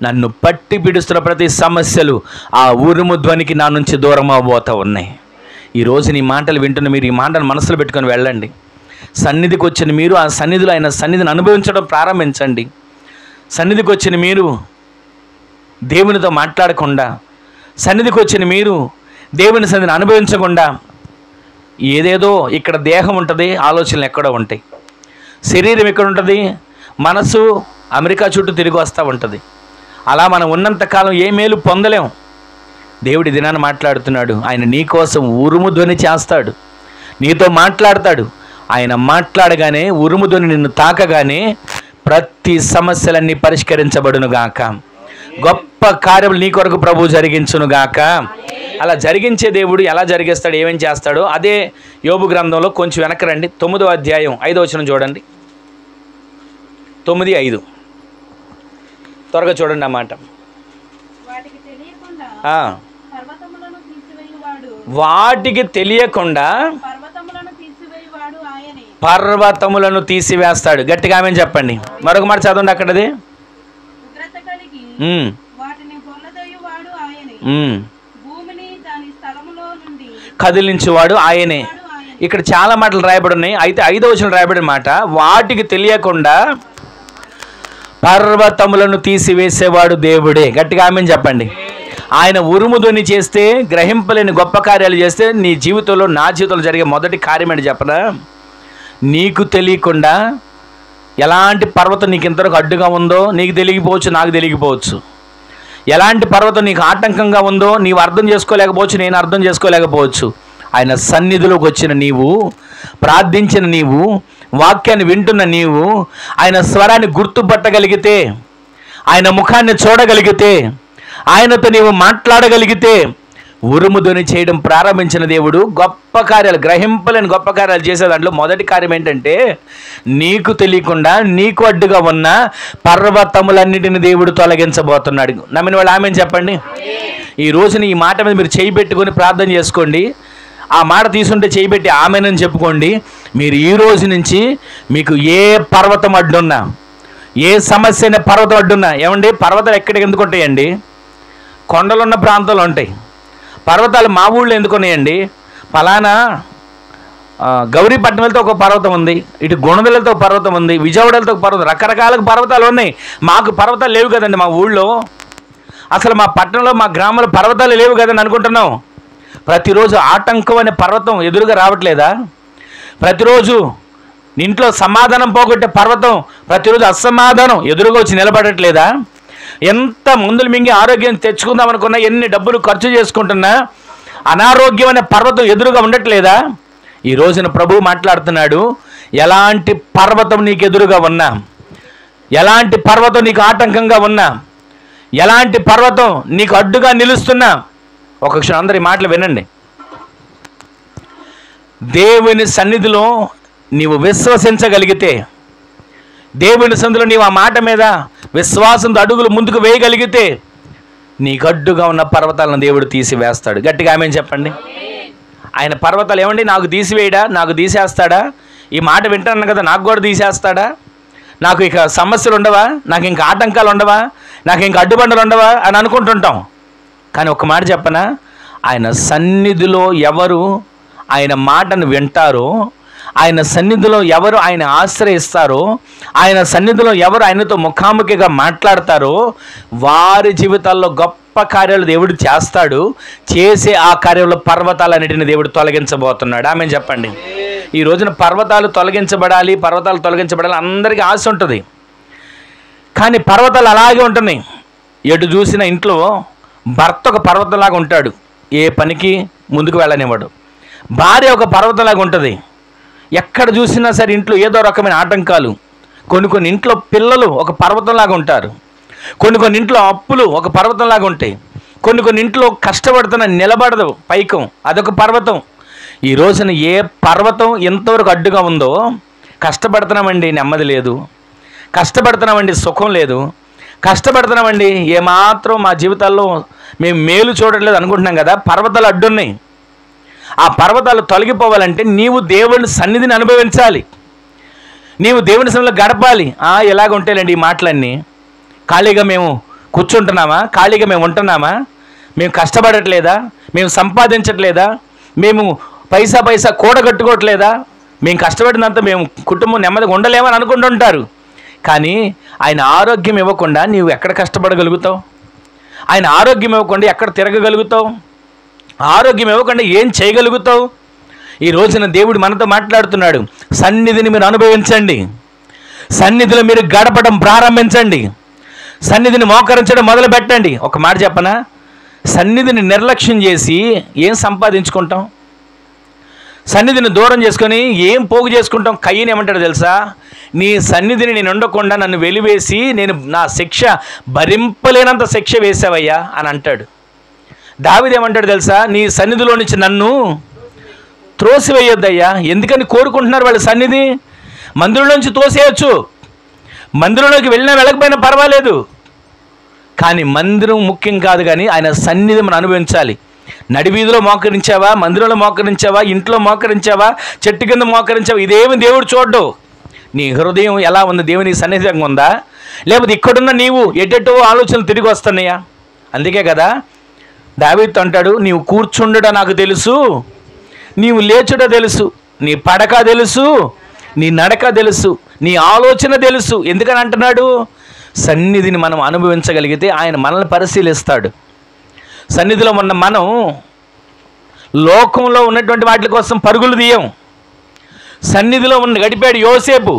నన్ను పట్టి పిడుస్తున్న ప్రతి సమస్యలు ఆ ఉరుము ధ్వనికి నా నుంచి దూరం అవబోతూ ఉన్నాయి. ఈరోజు నీ మాటలు వింటున్న మీరు ఈ మాటను మనసులో పెట్టుకొని వెళ్ళండి. సన్నిధికి వచ్చిన మీరు ఆ సన్నిధిలో ఆయన సన్నిధిని అనుభవించడం ప్రారంభించండి. సన్నిధికి వచ్చిన మీరు దేవునితో మాట్లాడకుండా, సన్నిధికి వచ్చిన మీరు దేవుని సన్నిధిని అనుభవించకుండా, ఏదేదో ఇక్కడ దేహం ఉంటుంది, ఆలోచనలు ఎక్కడో ఉంటాయి, శరీరం ఎక్కడ ఉంటుంది, మనసు అమెరికా చుట్టూ తిరిగి వస్తూ ఉంటుంది. అలా మనం ఉన్నంతకాలం ఏ మేలు పొందలేం. దేవుడి దినాన్ని మాట్లాడుతున్నాడు, ఆయన నీ కోసం ఉరుము ధ్వని చేస్తాడు, నీతో మాట్లాడతాడు. ఆయన మాట్లాడగానే, ఉరుము ధ్వని నిన్ను తాకగానే ప్రతి సమస్యలన్నీ పరిష్కరించబడును గాక. గొప్ప కార్యములు నీ కొరకు ప్రభు జరిగించును గాక. అలా జరిగించే దేవుడు ఎలా జరిగిస్తాడు, ఏమేం చేస్తాడో అదే యోబు గ్రంథంలో కొంచెం వెనక్కి రండి. 9వ అధ్యాయం 5వ వచనం చూడండి. 9:5 త్వరగా చూడండి ఆ మాట. వాటికి తెలియకుండా పర్వతములను తీసివేస్తాడు. గట్టిగా ఆమె చెప్పండి. మరొక మాట చదవండి అక్కడది. కదిలించేవాడు ఆయనే. ఇక్కడ చాలా మాటలు రాయబడి ఉన్నాయి. అయితే 5వ వచనం రాయబడిన మాట, వాటికి తెలియకుండా పర్వతములను తీసివేసేవాడు దేవుడే. గట్టిగా ఆమె చెప్పండి. ఆయన ఉరుము ధ్వని చేస్తే, గ్రహింపలేని గొప్ప కార్యాలు చేస్తే నీ జీవితంలో, నా జీవితంలో జరిగే మొదటి కార్యం ఏంటి చెప్పనా? నీకు తెలియకుండా ఎలాంటి పర్వతం నీకు ఇంతవరకు అడ్డుగా ఉందో నీకు తెలియకపోవచ్చు, నాకు తెలియకపోవచ్చు. ఎలాంటి పర్వతం నీకు ఆటంకంగా ఉందో నీవు అర్థం చేసుకోలేకపోవచ్చు, నేను అర్థం చేసుకోలేకపోవచ్చు. ఆయన సన్నిధిలోకి వచ్చిన నీవు, ప్రార్థించిన నీవు, వాక్యాన్ని వింటున్న నీవు, ఆయన స్వరాన్ని గుర్తుపట్టగలిగితే, ఆయన ముఖాన్ని చూడగలిగితే, ఆయనతో నీవు మాట్లాడగలిగితే, ఉరుము ధ్వని చేయడం ప్రారంభించిన దేవుడు గొప్ప కార్యాలు, గ్రహింపలేని గొప్ప కార్యాలు చేసే దాంట్లో మొదటి కార్యం ఏంటంటే, నీకు తెలియకుండా నీకు అడ్డుగా ఉన్న పర్వతములన్నిటిని దేవుడు తొలగించబోతున్నాడు. నమ్మిన వాళ్ళు ఆమె చెప్పండి. ఈ రోజున ఈ మాట మీద మీరు చేయి పెట్టుకొని ప్రార్థన చేసుకోండి. ఆ మాట తీసుకుంటే చేయి పెట్టి ఆమెనని చెప్పుకోండి. మీరు ఈ రోజు నుంచి మీకు ఏ పర్వతం అడ్డున్నా, ఏ సమస్య అయినా పర్వతం అడ్డున్నా, ఏమండి పర్వతాలు ఎక్కడికి ఎందుకు ఉంటాయండి? కొండలున్న ప్రాంతాలు ఉంటాయి. పర్వతాలు మా ఊళ్ళో ఎందుకు ఉన్నాయండి? ఫలానా గౌరీపట్నం వెళ్తే ఒక పర్వతం ఉంది, ఇటు గుణదలు వెళ్తే ఒక పర్వతం ఉంది, విజయవాడ వెళ్తే ఒక పర్వతం, రకరకాల పర్వతాలు ఉన్నాయి. మాకు పర్వతాలు లేవు కదండి మా ఊళ్ళో, అసలు మా పట్టణంలో, మా గ్రామంలో పర్వతాలు లేవు కదని అనుకుంటున్నాం. ప్రతిరోజు ఆటంకం అనే పర్వతం ఎదురుగా రావట్లేదా? ప్రతిరోజు ఇంట్లో సమాధానం పోగొట్టే పర్వతం ప్రతిరోజు అసమాధానం ఎదురుగా వచ్చి నిలబడట్లేదా? ఎంత మందులు మింగి ఆరోగ్యం తెచ్చుకుందాం అనుకున్నా, ఎన్ని డబ్బులు ఖర్చు చేసుకుంటున్నా అనారోగ్యం అనే పర్వతం ఎదురుగా ఉండట్లేదా? ఈ రోజున ప్రభువు మాట్లాడుతున్నాడు, ఎలాంటి పర్వతం నీకు ఎదురుగా ఉన్నా, ఎలాంటి పర్వతం నీకు ఆటంకంగా ఉన్నా, ఎలాంటి పర్వతం నీకు అడ్డుగా నిలుస్తున్నా, ఒక క్షణం అందరి మాటలు వినండి. దేవుని సన్నిధిలో నీవు విశ్వసించగలిగితే, దేవుని సన్నిధిలో నీవు ఆ మాట మీద విశ్వాసంతో అడుగులు ముందుకు వేయగలిగితే, నీకు అడ్డుగా ఉన్న పర్వతాలను దేవుడు తీసివేస్తాడు. గట్టిగా ఆమేన్ చెప్పండి. ఆయన పర్వతాలు ఏమండి నాకు తీసివేయడా, నాకు తీసేస్తాడా? ఈ మాట వింటాను కదా, నాకు కూడా తీసేస్తాడా? నాకు ఇక సమస్యలు ఉండవా, నాకు ఇంకా ఆటంకాలు ఉండవా, నాకు ఇంకా అడ్డుబండలు ఉండవా అని అనుకుంటుంటాం. కానీ ఒక మాట చెప్పనా, ఆయన సన్నిధిలో ఎవరు ఆయన మాటను వింటారో, ఆయన సన్నిధిలో ఎవరు ఆయన ఆశ్రయిస్తారో, ఆయన సన్నిధిలో ఎవరు ఆయనతో ముఖాముఖిగా మాట్లాడతారో వారి జీవితాల్లో గొప్ప కార్యాలు దేవుడు చేస్తాడు. చేసే ఆ కార్యంలో పర్వతాలన్నిటిని దేవుడు తొలగించబోతున్నాడు. ఆమేన్ చెప్పండి. ఈ రోజున పర్వతాలు తొలగించబడాలి అందరికీ ఆశ ఉంటుంది. కానీ పర్వతాలు అలాగే ఉంటున్నాయి. ఎటు చూసిన ఇంట్లో భర్త ఒక పర్వతంలాగా ఉంటాడు, ఏ పనికి ముందుకు వెళ్ళనివ్వడు. భార్య ఒక పర్వతంలాగా ఉంటుంది, ఎక్కడ చూసినా సరే ఇంట్లో ఏదో రకమైన ఆటంకాలు. కొన్ని ఇంట్లో పిల్లలు ఒక పర్వతంలాగా ఉంటారు, కొన్ని ఇంట్లో అప్పులు ఒక పర్వతంలాగా ఉంటాయి, కొన్ని ఇంట్లో కష్టపడుతున్న నిలబడదు పైకం, అదొక పర్వతం. ఈ రోజున ఏ పర్వతం ఎంతవరకు అడ్డుగా ఉందో, కష్టపడుతున్నామండి నెమ్మది లేదు, కష్టపడుతున్నామండి సుఖం లేదు, కష్టపడుతున్నామండి ఏమాత్రం మా జీవితాల్లో మేము మేలు చూడట్లేదు అనుకుంటున్నాం కదా, పర్వతాలు అడ్డున్నాయి. ఆ పర్వతాలు తొలగిపోవాలంటే నీవు దేవుని సన్నిధిని అనుభవించాలి, నీవు దేవుని సన్నిధిలో గడపాలి. ఎలాగ ఉంటాయండి ఈ మాటలన్నీ? ఖాళీగా మేము కూర్చుంటున్నామా, ఖాళీగా మేము ఉంటున్నామా, మేము కష్టపడట్లేదా, మేము సంపాదించట్లేదా, మేము పైసా కూడగట్టుకోవట్లేదా, మేము కష్టపడినంత మేము కుటుంబం నెమ్మదిగా ఉండలేమని అనుకుంటుంటారు. కానీ ఆయన ఆరోగ్యం ఇవ్వకుండా నీవు ఎక్కడ కష్టపడగలుగుతావు? ఆయన ఆరోగ్యం ఇవ్వకుండా ఎక్కడ తిరగగలుగుతావు? ఆరోగ్యం ఇవ్వకుండా ఏం చేయగలుగుతావు? ఈ రోజున దేవుడు మనతో మాట్లాడుతున్నాడు, సన్నిధిని మీరు అనుభవించండి, సన్నిధిలో మీరు గడపడం ప్రారంభించండి, సన్నిధిని మోకరించడం మొదలు పెట్టండి. ఒక మాట చెప్పనా, సన్నిధిని నిర్లక్ష్యం చేసి ఏం సంపాదించుకుంటాం? సన్నిధిని దూరం చేసుకొని ఏం పోగు చేసుకుంటాం? కయ్యని ఏమంటాడు తెలుసా, నీ సన్నిధిని నేను ఉండకుండా నన్ను వెలివేసి నేను నా శిక్ష భరింపలేనంత శిక్ష వేసావయ్యా అని అంటాడు. దావీదు ఏమంటాడు తెలుసా, నీ సన్నిధిలో నుంచి నన్ను త్రోసివేయొద్దయ్యా. ఎందుకని కోరుకుంటున్నారు వాళ్ళ సన్నిధి? మందిరంలోంచి తోసేయచ్చు, మందిరంలోకి వెళ్ళినా వెళ్ళకపోయినా పర్వాలేదు, కానీ మందిరం ముఖ్యం కాదు. కానీ ఆయన సన్నిధి మనం అనుభవించాలి. నడివీధిలో మోకరించావా, మందిరంలో మోకరించావా, ఇంట్లో మోకరించావా, చెట్టు కింద మోకరించావా, ఇదేమి దేవుడు చూడ్డు. నీ హృదయం ఎలా ఉంది, దేవుని సన్నిధిగా ఉందా, లేకపోతే ఇక్కడున్న నీవు ఎటెటో ఆలోచనలు తిరిగి వస్తున్నాయా? అందుకే కదా దావీదు అంటాడు, నీవు కూర్చుండుట నాకు తెలుసు, నీవు లేచుట తెలుసు, నీ పడక తెలుసు, నీ నడక తెలుసు, నీ ఆలోచన తెలుసు. ఎందుకని అంటున్నాడు? సన్నిధిని మనం అనుభవించగలిగితే ఆయన మనల్ని పరిశీలిస్తాడు. సన్నిధిలో ఉన్న మనం లోకంలో ఉన్నటువంటి వాటి కోసం పరుగులు తీయం. సన్నిధిలో ఉన్న గడిపాడు యోసేపు,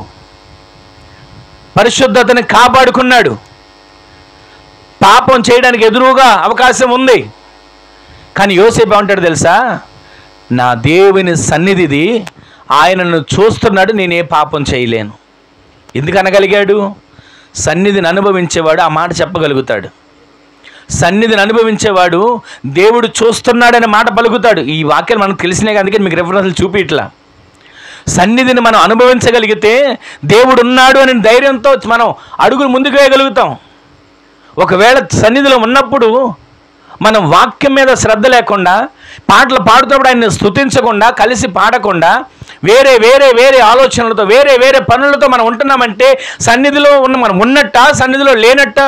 పరిశుద్ధతని కాపాడుకున్నాడు. పాపం చేయడానికి ఎదురుగా అవకాశం ఉంది, కానీ యోసేపు ఏమంటాడు తెలుసా, నా దేవుని సన్నిధిది, ఆయనను చూస్తున్నాడు, నేనే పాపం చేయలేను. ఎందుకు అనగలిగాడు? సన్నిధిని అనుభవించేవాడు ఆ మాట చెప్పగలుగుతాడు. సన్నిధిని అనుభవించేవాడు దేవుడు చూస్తున్నాడనే మాట పలుకుతాడు. ఈ వాక్యాలు మనకు తెలిసినాయి, అందుకే మీకు రెఫరెన్స్లు చూపి ఇట్లా. సన్నిధిని మనం అనుభవించగలిగితే దేవుడు ఉన్నాడు అనే ధైర్యంతో మనం అడుగులు ముందుకు వేయగలుగుతాం. ఒకవేళ సన్నిధిలో ఉన్నప్పుడు మనం వాక్యం మీద శ్రద్ధ లేకుండా, పాటలు పాడుతున్నప్పుడు ఆయన్ని స్తుతించకుండా, కలిసి పాడకుండా, వేరే వేరే వేరే ఆలోచనలతో, వేరే వేరే పనులతో మనం ఉంటున్నామంటే సన్నిధిలో మనం ఉన్నట్టా, సన్నిధిలో లేనట్టా?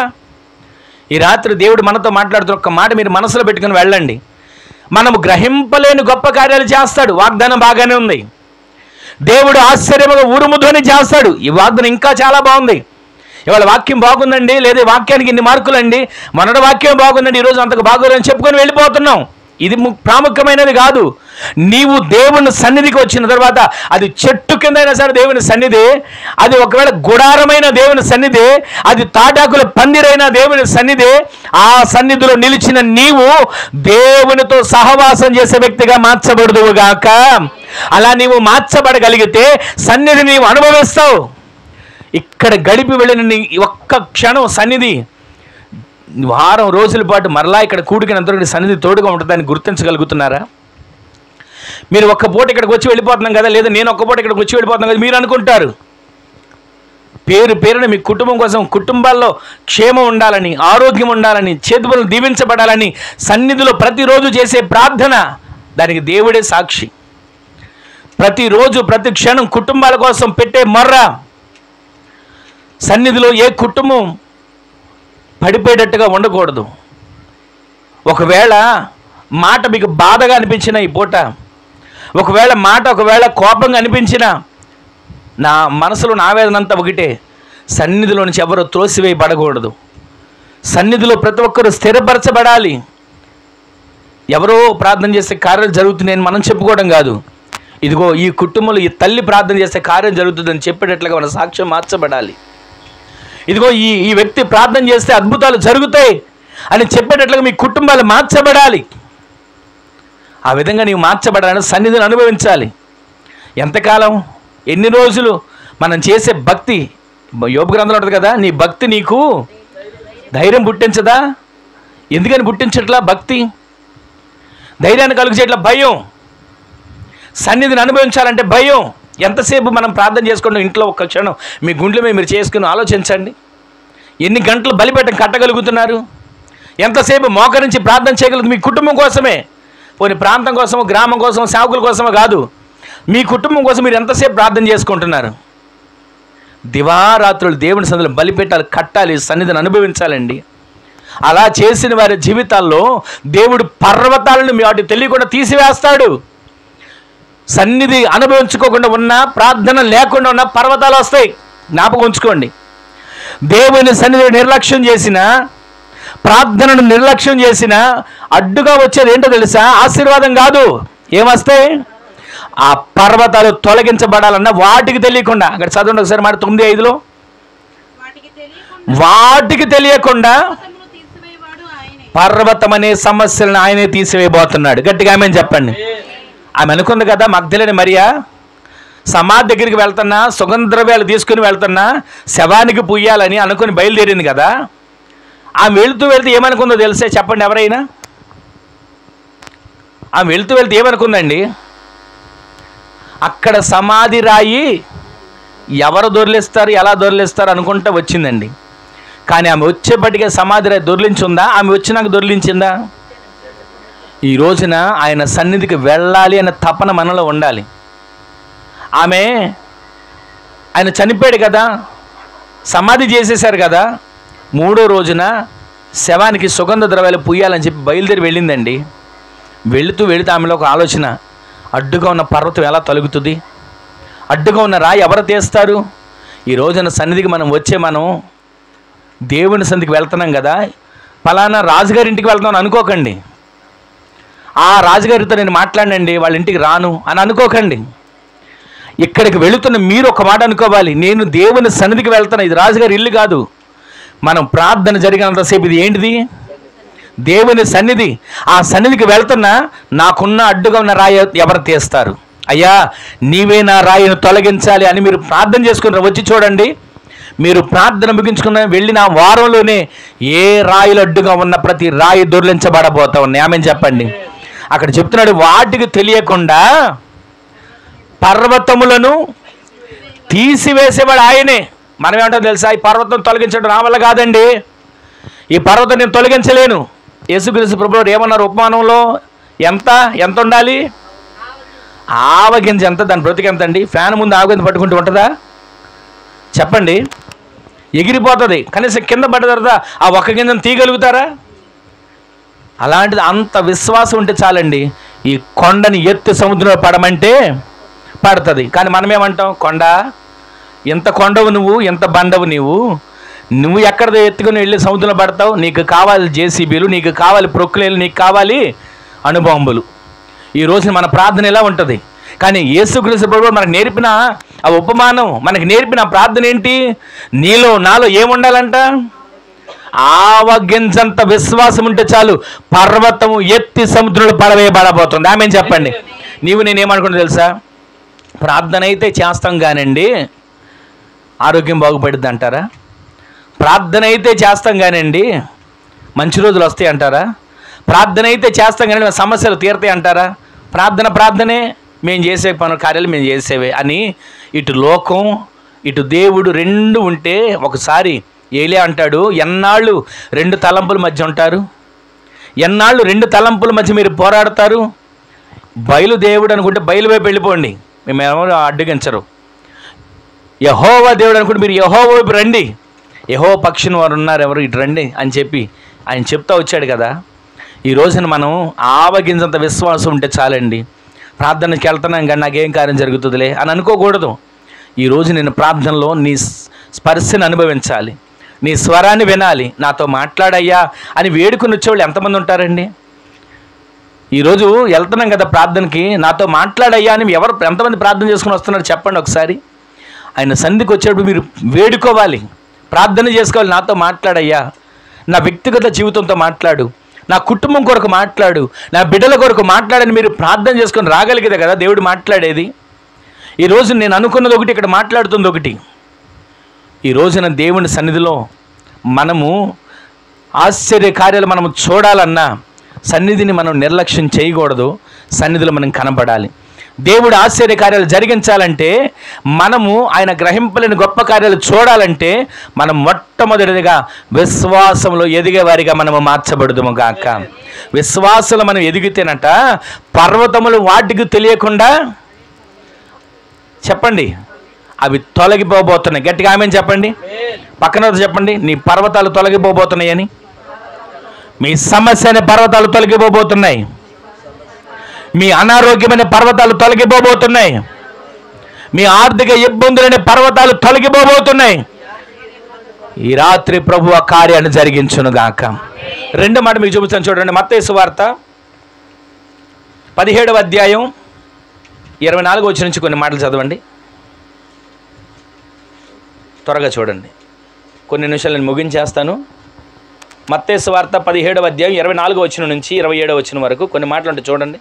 ఈ రాత్రి దేవుడు మనతో మాట్లాడుతున్న ఒక్క మాట మీరు మనసులో పెట్టుకుని వెళ్ళండి. మనము గ్రహింపలేని గొప్ప కార్యాలు చేస్తాడు. వాగ్దానం బాగానే ఉంది. దేవుడు ఆశ్చర్యముగా ఉరుముధ్వని చేస్తాడు. ఈ వాగ్దానం ఇంకా చాలా బాగుంది. ఇవాళ వాక్యం బాగుందండి, లేదా వాక్యానికి ఇన్ని మార్కులండి, మొన్నటి వాక్యం బాగుందండి, ఈరోజు అంతకు బాగోదని చెప్పుకొని వెళ్ళిపోతున్నాం. ఇది ప్రాముఖ్యమైనది కాదు. నీవు దేవుని సన్నిధికి వచ్చిన తర్వాత, అది చెట్టు కిందైనా సరే దేవుని సన్నిధి, అది ఒకవేళ గుడారమైన దేవుని సన్నిధి, అది తాటాకుల పందిరైన దేవుని సన్నిధి, ఆ సన్నిధిలో నిలిచిన నీవు దేవునితో సహవాసం చేసే వ్యక్తిగా మార్చబడుదువుగాక. అలా నీవు మార్చబడగలిగితే సన్నిధి నీవు అనుభవిస్తావు. ఇక్కడ గడిపి వెళ్ళిన నీ ఒక్క క్షణం సన్నిధి వారం రోజుల పాటు మరలా ఇక్కడ కూడికినంతవరకు సన్నిధి తోడుగా ఉంటుందని గుర్తించగలుగుతున్నారా? మీరు ఒక్క పూట ఇక్కడికి వచ్చి వెళ్ళిపోతున్నాం కదా, లేదా నేను ఒక్క పూట ఇక్కడికి వచ్చి వెళ్ళిపోతున్నాం కదా మీరు అనుకుంటారు. పేరు పేరున మీ కుటుంబం కోసం, కుటుంబాల్లో క్షేమం ఉండాలని, ఆరోగ్యం ఉండాలని, చేతులు దీవించబడాలని సన్నిధిలో ప్రతిరోజు చేసే ప్రార్థన, దానికి దేవుడే సాక్షి. ప్రతిరోజు ప్రతి క్షణం కుటుంబాల కోసం పెట్టే మొర్ర, సన్నిధిలో ఏ కుటుంబం పడిపోయేటట్టుగా ఉండకూడదు. ఒకవేళ మాట మీకు బాధగా అనిపించిన ఈ పూట, ఒకవేళ కోపంగా అనిపించిన, నా మనసులో నా వేదనంతా ఒకటే, సన్నిధిలో నుంచి ఎవరు త్రోసివేయబడకూడదు. సన్నిధిలో ప్రతి ఒక్కరూ స్థిరపరచబడాలి. ఎవరో ప్రార్థన చేసే కార్యాలు జరుగుతున్నాయని మనం చెప్పుకోవడం కాదు. ఇదిగో ఈ కుటుంబంలో ఈ తల్లి ప్రార్థన చేసే కార్యం జరుగుతుందని చెప్పేటట్లుగా మన సాక్ష్యం మార్చబడాలి. ఇదిగో ఈ వ్యక్తి ప్రార్థన చేస్తే అద్భుతాలు జరుగుతాయి అని చెప్పేటట్లుగా మీ కుటుంబాలు మార్చబడాలి. ఆ విధంగా నీవు మార్చబడాలని సన్నిధిని అనుభవించాలి. ఎంతకాలం, ఎన్ని రోజులు మనం చేసే భక్తి, యోబు గ్రంథంలో ఉంటుంది కదా, నీ భక్తి నీకు ధైర్యం పుట్టించదా? ఎందుకని పుట్టించట్లా? భక్తి ధైర్యాన్ని కలుగుచేట్లా భయం. సన్నిధిని అనుభవించాలంటే భయం. ఎంతసేపు మనం ప్రార్థన చేసుకుంటాం ఇంట్లో? ఒక్క క్షణం మీ గుండెల మీద మీరు చేసుకుని ఆలోచించండి. ఎన్ని గంటలు బలిపీఠం కట్టగలుగుతున్నారు? ఎంతసేపు మోకరించి ప్రార్థన చేయగలుగుతుంది? మీ కుటుంబం కోసమే, పోనీ ప్రాంతం కోసమో, గ్రామం కోసమో, సేవకుల కోసమో కాదు, మీ కుటుంబం కోసం మీరు ఎంతసేపు ప్రార్థన చేసుకుంటున్నారు? దివారాత్రులు దేవుని సన్నిధిలో బలిపీఠాలు కట్టాలి, సన్నిధిని అనుభవించాలండి. అలా చేసిన వారి జీవితాల్లో దేవుడు పర్వతాలను మీ వాటి తెలియకుండా తీసివేస్తాడు. సన్నిధి అనుభవించుకోకుండా ఉన్న, ప్రార్థన లేకుండా ఉన్న పర్వతాలు వస్తాయి. జ్ఞాపకం ఉంచుకోండి. దేవుని సన్నిధిని నిర్లక్ష్యం చేసిన, ప్రార్థనను నిర్లక్ష్యం చేసిన అడ్డుగా వచ్చేది ఏంటో తెలుసా? ఆశీర్వాదం కాదు. ఏమొస్తాయి? ఆ పర్వతాలు తొలగించబడాలన్నా వాటికి తెలియకుండా, అక్కడ చదవండి ఒకసారి మాట 9:5లో, వాటికి తెలియకుండా పర్వతం అనే సమస్యలను ఆయనే తీసివేయబోతున్నాడు. గట్టిగా ఆమె చెప్పండి. ఆమె అనుకుంది కదా, మగ్దలేని మరియా సమాధి దగ్గరికి వెళ్తున్నా, సుగంధద్రవ్యాలు తీసుకుని వెళ్తున్నా, శవానికి పుయ్యాలని అనుకుని బయలుదేరింది కదా. ఆమె వెళుతూ ఏమనుకుందో తెలిసే? చెప్పండి ఎవరైనా. ఆమె వెళుతూ ఏమనుకుందండి? అక్కడ సమాధి రాయి ఎవరు దొర్లిస్తారు, ఎలా దొర్లిస్తారు అనుకుంటా వచ్చిందండి. కానీ ఆమె వచ్చేప్పటికే సమాధి రాయి దొర్లించుందా? ఆమె వచ్చినాక దొర్లించిందా? ఈ రోజున ఆయన సన్నిధికి వెళ్ళాలి అనే తపన మనలో ఉండాలి. ఆయన చనిపోయాడు కదా, సమాధి చేసేశారు కదా, 3వ రోజున శవానికి సుగంధ ద్రవ్యాలు పుయ్యాలని చెప్పి బయలుదేరి వెళ్ళిందండి. వెళుతూ ఆమెలో ఒక ఆలోచన, అడ్డుగా ఉన్న పర్వతం ఎలా తొలగుతుంది? అడ్డుగా ఉన్న రాయి ఎవరు తీస్తారు? ఈ రోజున సన్నిధికి మనం దేవుని సన్నిధికి వెళ్తున్నాం కదా, ఫలానా రాజుగారి ఇంటికి వెళ్తున్నాం అనుకోకండి. ఆ రాజుగారితో నేను మాట్లాడండి, వాళ్ళ ఇంటికి రాను అని అనుకోకండి. ఇక్కడికి వెళుతున్న మీరు ఒక మాట అనుకోవాలి, నేను దేవుని సన్నిధికి వెళ్తాను. ఇది రాజుగారి ఇల్లు కాదు. మనం ప్రార్థన జరిగినంతసేపు ఇది ఏంటిది? దేవుని సన్నిధి. ఆ సన్నిధికి వెళ్తున్నా, నాకున్న అడ్డుగా ఉన్న రాయి ఎవరు తీస్తారు? అయ్యా నీవే నా రాయిని తొలగించాలి అని మీరు ప్రార్థన చేసుకుని వచ్చి చూడండి. మీరు ప్రార్థన ముగించుకున్న వెళ్ళిన వారంలోనే ఏ రాయిలు అడ్డుగా ఉన్న ప్రతి రాయి దొర్లించబడబోతా ఉన్నాయి. ఆమె చెప్పండి. అక్కడ చెప్తున్నాడు, వాటికి తెలియకుండా పర్వతములను తీసివేసేవాడు ఆయనే. మనం ఏమంటాం తెలుసా? ఈ పర్వతం తొలగించడం నా వల్ల కాదండి, ఈ పర్వతం నేను తొలగించలేను. యేసుక్రీస్తు ప్రభువు ఏమన్నారు ఉపమానంలో? ఎంత ఉండాలి? ఆవగింజ ఎంత, దాని బ్రతికి ఎంత అండి? ఫ్యాన్ ముందు ఆవగింజ పట్టుకుంటూ ఉంటుందా? చెప్పండి. ఎగిరిపోతుంది. కనీసం కింద పడ్డ తర్వాత ఆ ఒక్క గింజను తీయగలుగుతారా? అలాంటిది అంత విశ్వాసం ఉంటే చాలండి, ఈ కొండని ఎత్తి సముద్రంలో పడమంటే పడుతుంది. కానీ మనమేమంటాం? కొండ, ఎంత కొండవు నువ్వు, ఎంత బండవు నువ్వు ఎక్కడ ఎత్తుకుని వెళ్ళి సముద్రంలో పడతావు? నీకు కావాలి జేసీబీలు, నీకు కావాలి ప్రొక్లేలు, నీకు కావాలి అణుబాంబులు. ఈ రోజున మన ప్రార్థన ఎలా ఉంటుంది? కానీ యేసుక్రీస్తు ప్రభువు మనకు నేర్పిన ఆ ఉపమానం, మనకు నేర్పిన ప్రార్థన ఏంటి? నాలో ఏముండాలంట? ఆవగింజంత విశ్వాసం ఉంటే చాలు, పర్వతము ఎత్తి సముద్రంలో పడవేయబడబోతుంది. ఆమె చెప్పండి. నేనేమనుకుంటా తెలుసా? ప్రార్థన అయితే చేస్తాం కానండి ఆరోగ్యం బాగుపడుద్ది అంటారా? ప్రార్థన అయితే చేస్తాం కానండి మంచి రోజులు వస్తాయి అంటారా? ప్రార్థన అయితే చేస్తాం కానీ సమస్యలు తీరుతాయి అంటారా? ప్రార్థనే మేము చేసే కార్యాలు మేము చేసేవే అని ఇటు లోకం ఇటు దేవుడు రెండు ఉంటే ఒకసారి ఏలియా అంటాడు, ఎన్నాళ్ళు రెండు తలంపుల మధ్య ఉంటారు, ఎన్నాళ్ళు రెండు తలంపుల మధ్య మీరు పోరాడతారు? బయలుదేవుడు అనుకుంటే బయలు వైపు వెళ్ళిపోండి, మేము ఎవరు అడ్డగించరు. యెహోవా దేవుడు అనుకుంటే మీరు యెహోవా వైపు రండి, యెహోవా పక్షిని వారు ఉన్నారు ఎవరు ఇటు రండి అని చెప్పి ఆయన చెప్తా వచ్చాడు కదా. ఈ రోజున మనం ఆవగింజంత విశ్వాసం ఉంటే చాలండి. ప్రార్థనకి వెళ్తున్నాం కానీ నాకేం కార్యం జరుగుతుందిలే అని అనుకోకూడదు. ఈరోజు నేను ప్రార్థనలో నీ స్పర్శను అనుభవించాలి, నీ స్వరాన్ని వినాలి, నాతో మాట్లాడయ్యా అని వేడుకుని వచ్చేవాళ్ళు ఎంతమంది ఉంటారండి? ఈరోజు వెళ్తున్నాం కదా ప్రార్థనకి, నాతో మాట్లాడయ్యా అని ఎంతమంది ప్రార్థన చేసుకుని వస్తున్నారు చెప్పండి ఒకసారి. ఆయన సన్నిధికి వచ్చేటప్పుడు మీరు వేడుకోవాలి, ప్రార్థన చేసుకోవాలి, నాతో మాట్లాడయ్యా, నా వ్యక్తిగత జీవితంతో మాట్లాడు, నా కుటుంబం కొరకు మాట్లాడు, నా బిడ్డల కొరకు మాట్లాడని మీరు ప్రార్థన చేసుకొని రాగలిగేదే కదా దేవుడు మాట్లాడేది. ఈరోజు నేను అనుకున్నది ఒకటి, ఇక్కడ మాట్లాడుతుంది ఒకటి. ఈ రోజున దేవుని సన్నిధిలో మనము ఆశ్చర్య కార్యాలు మనము చూడాలన్నా సన్నిధిని మనం నిర్లక్ష్యం చేయకూడదు, సన్నిధిలో మనం కనపడాలి. దేవుడు ఆశ్చర్య కార్యాలు జరిగించాలంటే, మనము ఆయన గ్రహింపలేని గొప్ప కార్యాలు చూడాలంటే మనం మొట్టమొదటిగా విశ్వాసంలో ఎదిగే వారిగా మనము మార్చబడుదుము గాక. విశ్వాసంలో మనం ఎదిగితేనట పర్వతములు వాటికి తెలియకుండా చెప్పండి అవి తొలగిపోబోతున్నాయి. గట్టిగా ఆమేన్ చెప్పండి. పక్కన చెప్పండి, నీ పర్వతాలు తొలగిపోబోతున్నాయని. మీ సమస్య అనే పర్వతాలు తొలగిపోబోతున్నాయి, మీ అనారోగ్యమైన పర్వతాలు తొలగిపోబోతున్నాయి, మీ ఆర్థిక ఇబ్బందులనే పర్వతాలు తొలగిపోబోతున్నాయి. ఈ రాత్రి ప్రభు ఆ కార్యాన్ని జరిగించును గాక. రెండో మాట మీకు చూపిస్తాను చూడండి. మత్తయి సువార్త 17వ అధ్యాయం 24వ వచనం నుంచి కొన్ని మాటలు చదవండి. త్వరగా చూడండి, కొన్ని నిమిషాలు నేను ముగించేస్తాను. మత్తయి సువార్త 17వ అధ్యాయం 24వ వచనం నుంచి 27వ వచనం వరకు కొన్ని మాటలు ఉంటే చూడండి.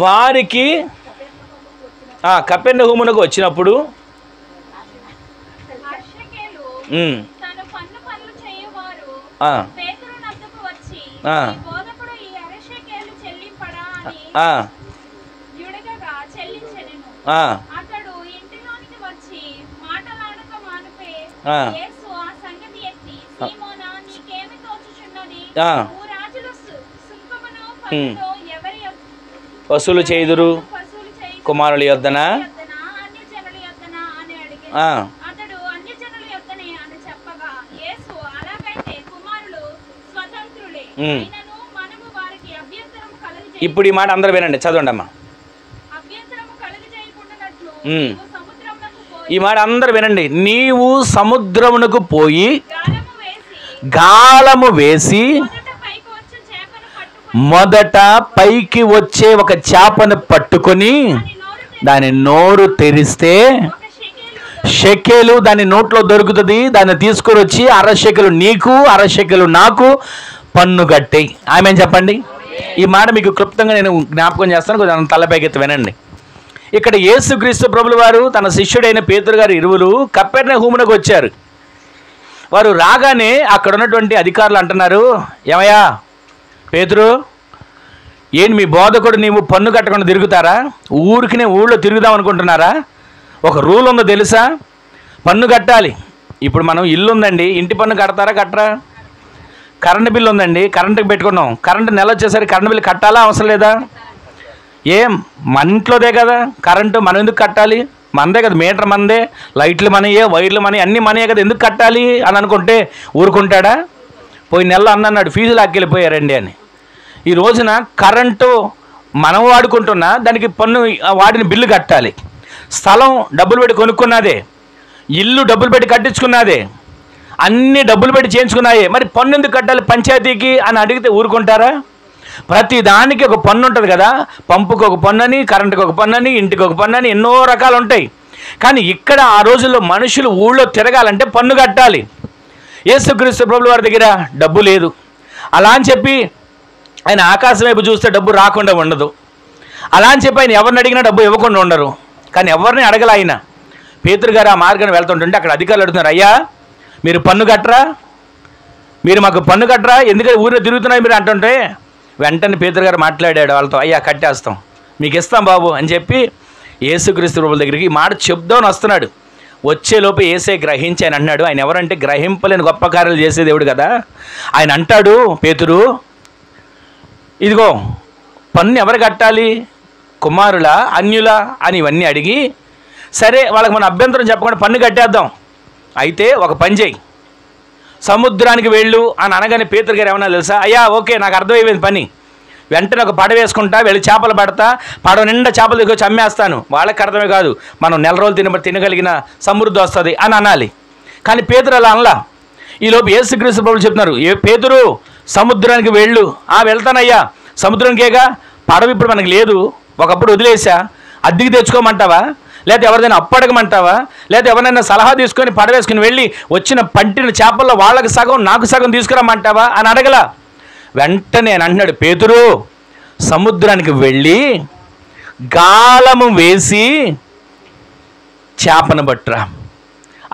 వారికి కపెర్నహూమునకు వచ్చినప్పుడు వసూలు చేయుదురు కుమారుల యొద్దన ఇప్పుడు ఈ మాట అందరూ వినండి, చదవండి అమ్మా. ఈ మాట అందరూ వినండి. నీవు సముద్రమునకు పోయి గాలము వేసి మొదట పైకి వచ్చే ఒక చేపను పట్టుకొని దాని నోరు తెరిస్తే షెకెలు దాని నోట్లో దొరుకుతుంది. దాన్ని తీసుకొని వచ్చి 1/2 షెకెలు నీకు 1/2 షెకెలు నాకు పన్ను కట్టి. ఆమేన్ చెప్పండి. ఈ మాట మీకు క్లుప్తంగా నేను జ్ఞాపకం చేస్తాను, కొంచెం తలపైకెత్తి వినండి. ఇక్కడ యేసుక్రీస్తు ప్రభుల వారు తన శిష్యుడైన పేతురు గారు ఇరువురు కపెర్నహూమునకు వచ్చారు. వారు రాగానే అక్కడ ఉన్నటువంటి అధికారులు అంటున్నారు, ఏమయ్యా పేతురు, ఏంటి మీ బోధకుడు నీవు పన్ను కట్టకుండా తిరుగుతారా? ఊరికినే ఊళ్ళో తిరుగుదాం అనుకుంటున్నారా? ఒక రూల్ ఉందో తెలుసా? పన్ను కట్టాలి. ఇప్పుడు మనం ఇల్లు ఉందండి, ఇంటి పన్ను కడతారా కట్టరా? కరెంటు బిల్లు ఉందండి, కరెంటుకి పెట్టుకున్నాం, కరెంటు నెల వచ్చేసరికి కరెంటు బిల్లు కట్టాలా అవసరం లేదా? ఏం మన ఇంట్లోదే కదా కరెంటు, మనం ఎందుకు కట్టాలి? మనదే కదా, మీటర్ మనదే, లైట్లు మనయే, వైర్లు మనయే, అన్నీ మనయే కదా, ఎందుకు కట్టాలి అని అనుకుంటే ఊరుకుంటాడా? పోయి నెల అన్నాడు ఫీజులు లాక్కెళ్ళిపోయారండి అని. ఈ రోజున కరెంటు మనం వాడుకుంటున్నా దానికి పన్ను వాడిన బిల్లు కట్టాలి. స్థలం డబ్బులు పెట్టి కొనుక్కున్నదే, ఇల్లు డబ్బులు పెట్టి కట్టించుకున్నదే, అన్ని డబ్బులు పెట్టి చేయించుకున్నాయే, మరి పన్ను ఎందుకు కట్టాలి పంచాయతీకి అని అడిగితే ఊరుకుంటారా? ప్రతి దానికి ఒక పన్ను ఉంటుంది కదా, పంపుకు ఒక పన్ను అని, కరెంటుకి ఒక పన్ను అని, ఇంటికి ఒక పన్ను అని, ఎన్నో రకాలు ఉంటాయి. కానీ ఇక్కడ ఆ రోజుల్లో మనుషులు ఊళ్ళో తిరగాలంటే పన్ను కట్టాలి. యేసుక్రీస్తు ప్రభుల వారి దగ్గర డబ్బు లేదు, అలా అని చెప్పి ఆయన ఆకాశం వైపు చూస్తే డబ్బు రాకుండా ఉండదు, అలా అని చెప్పి ఆయన ఎవరిని అడిగినా డబ్బు ఇవ్వకుండా ఉండరు. కానీ ఎవరిని అడగల ఆయన. పేతురు గారు ఆ మార్గాన్ని వెళ్తుంటుంటే అక్కడ అధికారులు అడుగుతున్నారు, అయ్యా మీరు పన్ను కట్టరా, మీరు మాకు పన్ను కట్టరా, ఎందుకంటే ఊరిలో తిరుగుతున్నాయి మీరు అంటుంటే వెంటనే పేతురు గారు మాట్లాడాడు వాళ్ళతో, అయ్యా కట్టేస్తాం, మీకు ఇస్తాం బాబు అని చెప్పి యేసుక్రీస్తు ప్రభువుల దగ్గరికి ఈ మాట చెప్దామని వస్తున్నాడు. వచ్చేలోపు యేసే గ్రహించి ఆయన అన్నాడు, ఆయన ఎవరంటే గ్రహింపలేని గొప్ప కార్యాలు చేసే దేవుడు కదా. ఆయన అంటాడు, పేతురు ఇదిగో పన్ను ఎవరు కట్టాలి, కుమారుల అన్యుల అని ఇవన్నీ అడిగి, సరే వాళ్ళకి మన అభ్యంతరం చెప్పకుండా పన్ను కట్టేద్దాం, అయితే ఒక పని చేయి, సముద్రానికి వెళ్ళు అని అనగానే పేతురు గారు ఏమన్నా తెలుసా, అయ్యా ఓకే నాకు అర్థమైపోయింది పని, వెంటనే ఒక పడవ వేసుకుంటా, వెళ్ళి చేపలు పడతా, పడవ నిండా చేపలు తీసుకొచ్చి అమ్మేస్తాను, వాళ్ళకి అర్థమే కాదు, మనం నెల రోజులు తినగలిగిన సమృద్ధి వస్తుంది అని అనాలి. కానీ పేతురు అలా అనలా. ఈలోపు యేసుక్రీస్తు ప్రభువులు చెప్తున్నారు, పేతురు సముద్రానికి వెళ్ళు. వెళ్తానయ్యా, సముద్రంకేగా, పడవ ఇప్పుడు మనకు లేదు, ఒకప్పుడు వదిలేసా, అద్దెకి తెచ్చుకోమంటావా, లేకపోతే ఎవరిదైనా అప్పు అడగమంటావా, లేకపోతే ఎవరైనా సలహా తీసుకొని పడవేసుకుని వెళ్ళి వచ్చిన పంటిన చేపల్లో వాళ్ళకి సగం నాకు సగం తీసుకురమ్మంటావా అని అడగల. వెంటనే అంటున్నాడు, పేతురు సముద్రానికి వెళ్ళి గాలము వేసి చేపను పట్టురా.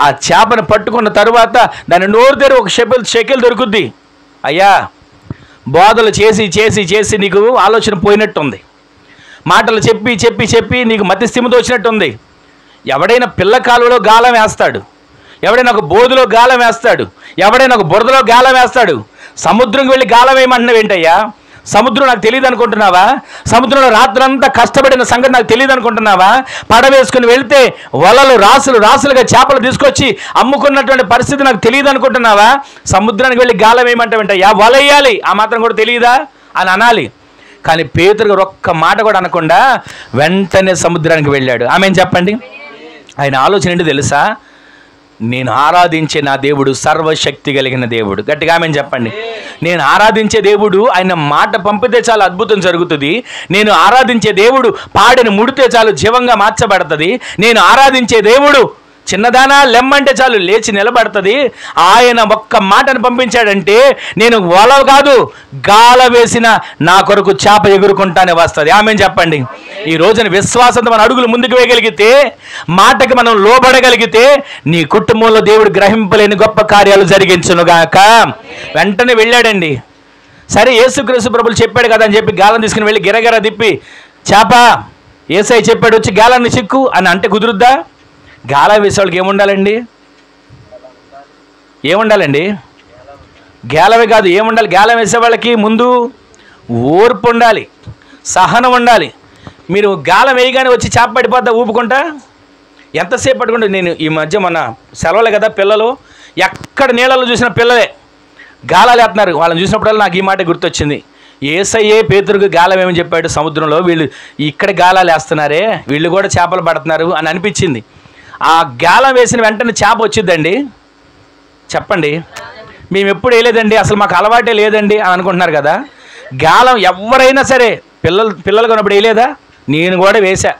ఆ చేపను పట్టుకున్న తరువాత దాన్ని నోరు తెరి ఒక షెకెల్ దొరుకుద్ది. అయ్యా బోధలు చేసి చేసి చేసి నీకు ఆలోచన పోయినట్టుంది, మాటలు చెప్పి చెప్పి చెప్పి నీకు మతి స్థిమితం వచ్చినట్టుంది. ఎవడైనా పిల్ల కాలువలో గాలం వేస్తాడు, ఎవడైనా ఒక బోధులో గాలం వేస్తాడు, ఎవడైనా ఒక బురదలో గాలం వేస్తాడు. సముద్రంకి వెళ్ళి గాలం వేయమంటున్నావు ఏంటయ్యా? సముద్రం నాకు తెలియదు అనుకుంటున్నావా? సముద్రంలో రాత్రంతా కష్టపడిన సంగతి నాకు తెలియదు అనుకుంటున్నావా? పడవేసుకుని వెళ్తే వలలు రాసులు రాసులుగా చేపలు తీసుకొచ్చి అమ్ముకున్నటువంటి పరిస్థితి నాకు తెలియదు అనుకుంటున్నావా? సముద్రానికి వెళ్ళి గాలం వేయమంటావేంటయ్యా? వల వేయాలి, ఆ మాత్రం కూడా తెలియదా అని అనాలి. కానీ పేతురు గారు ఒక్క మాట కూడా అనకుండా వెంటనే సముద్రానికి వెళ్ళాడు. ఆమెను చెప్పండి. ఆయన ఆలోచన ఏంటి తెలుసా? నేను ఆరాధించే నా దేవుడు సర్వశక్తి కలిగిన దేవుడు. గట్టిగా ఆమెను చెప్పండి. నేను ఆరాధించే దేవుడు, ఆయన మాట పంపితే చాలు అద్భుతం జరుగుతుంది. నేను ఆరాధించే దేవుడు పాడిని ముడితే చాలు జీవంగా మార్చబడుతుంది. నేను ఆరాధించే దేవుడు చిన్నదానా లెమ్మంటే చాలు లేచి నిలబడుతుంది. ఆయన ఒక్క మాటను పంపించాడంటే నేను వల కాదు గాల వేసిన నా కొరకు చేప ఎగురుకుంటానే వస్తుంది. ఆమెను చెప్పండి. ఈ రోజున విశ్వాసంతో మన అడుగులు ముందుకు వేయగలిగితే, మాటకి మనం లోబడగలిగితే, నీ కుటుంబంలో దేవుడు గ్రహింపలేని గొప్ప కార్యాలు జరిగించునుగాక. వెంటనే వెళ్ళాడండి. సరే యేసుక్రీస్తు ప్రభువులు చెప్పాడు కదా అని చెప్పి గాలం తీసుకుని వెళ్ళి గిరగిర తిప్పి చేప యేసయ్య చెప్పాడు వచ్చి గాలాన్ని చిక్కు అని అంటే కుదురుద్దా? గాలం వేసేవాళ్ళకి ఏముండాలండి? ఏముండాలండి? గాలమే కాదు, ఏముండాలి? గాలం వేసేవాళ్ళకి ముందు ఓర్పు ఉండాలి, సహనం ఉండాలి. మీరు గాలం వేయగానే వచ్చి చేప పడిపోద్దా ఊపుకుంటా? ఎంతసేపు పట్టుకుంటే, నేను ఈ మధ్య మన సెలవులే కదా, పిల్లలు ఎక్కడ నీళ్ళలో చూసిన పిల్లలే గాలాలు వేస్తున్నారు. వాళ్ళని చూసినప్పుడల్లా నాకు ఈ మాట గుర్తొచ్చింది. యేసయ్యే పేతురుకు గాలం ఏమని చెప్పాడు? సముద్రంలో వీళ్ళు ఇక్కడ గాలాలు వేస్తున్నారే, వీళ్ళు కూడా చేపలు పడుతున్నారు అని అనిపించింది. ఆ గాలం వేసిన వెంటనే చేప వచ్చిద్దండి? చెప్పండి. మేము ఎప్పుడు వేయలేదండి, అసలు మాకు అలవాటే లేదండి అని అనుకుంటున్నారు కదా. గాలం ఎవరైనా సరే పిల్లలు కొన్నప్పుడు వేయలేదా? నేను కూడా వేసా.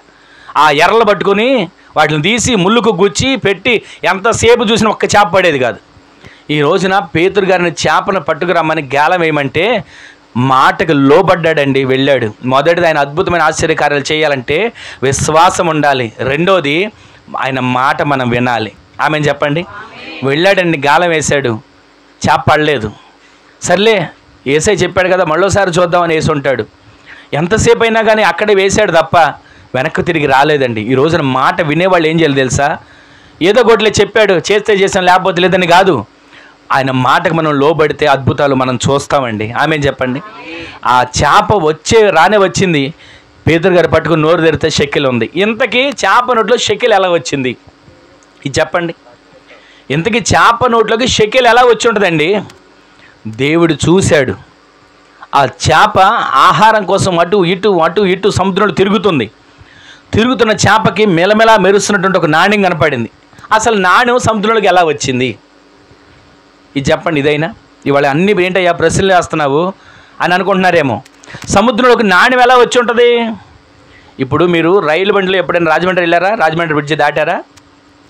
ఆ ఎర్రలు పట్టుకుని వాటిని తీసి ముళ్ళుకు గుచ్చి పెట్టి ఎంతసేపు చూసినా ఒక్క చేప పడేది కాదు. ఈ రోజున పేతురు గారిని చేపను పట్టుకురమ్మని గాలం వేయమంటే మాటకు లోబడ్డాడండి, వెళ్ళాడు. మొదటిది ఆయన అద్భుతమైన ఆశ్చర్యకార్యాలు చేయాలంటే విశ్వాసం ఉండాలి. రెండోది ఆయన మాట మనం వినాలి. ఆమెను చెప్పండి. వెళ్ళాడండి, గాలం వేశాడు, చేప పడలేదు. సర్లే యేసయ్య చెప్పాడు కదా మళ్ళోసారి చూద్దామని వేసి ఉంటాడు. ఎంతసేపు అయినా కానీ అక్కడే వేశాడు తప్ప వెనక్కి తిరిగి రాలేదండి. ఈ రోజున మాట వినేవాళ్ళు ఏం చేయాలి తెలుసా? ఏదో గొడ్లే చెప్పాడు, చేస్తే చేసాం లేకపోతే లేదని కాదు. ఆయన మాటకు మనం లోబడితే అద్భుతాలు మనం చూస్తామండి. ఆమెను చెప్పండి. ఆ చేప రానే వచ్చింది. పేతురు గారు పట్టుకుని నోరు తెరితే షెకెల్ ఉంది. ఇంతకీ చేప నోట్లో షెకెల్ ఎలా వచ్చింది? ఇది చెప్పండి. ఇంతకీ చేప నోట్లోకి షెకెల్ ఎలా వచ్చి ఉంటుందండి? దేవుడు చూశాడు. ఆ చేప ఆహారం కోసం అటు ఇటు అటు ఇటు సముద్రంలో తిరుగుతున్న చేపకి మెలమెలా మెరుస్తున్నటువంటి ఒక నాణ్యం కనపడింది. అసలు నాణ్యం సముద్రంలోకి ఎలా వచ్చింది? ఇది చెప్పండి. ఇదైనా ఇవాళ అన్ని ఏంటయ్యా ప్రశ్నలు వేస్తున్నావు అని అనుకుంటున్నారేమో. సముద్రంలోకి నాణ్యం ఎలా వచ్చి ఉంటుంది? ఇప్పుడు మీరు రైలు బండిలో ఎప్పుడైనా రాజమండ్రి వెళ్ళారా? రాజమండ్రి బ్రిడ్జి దాటారా?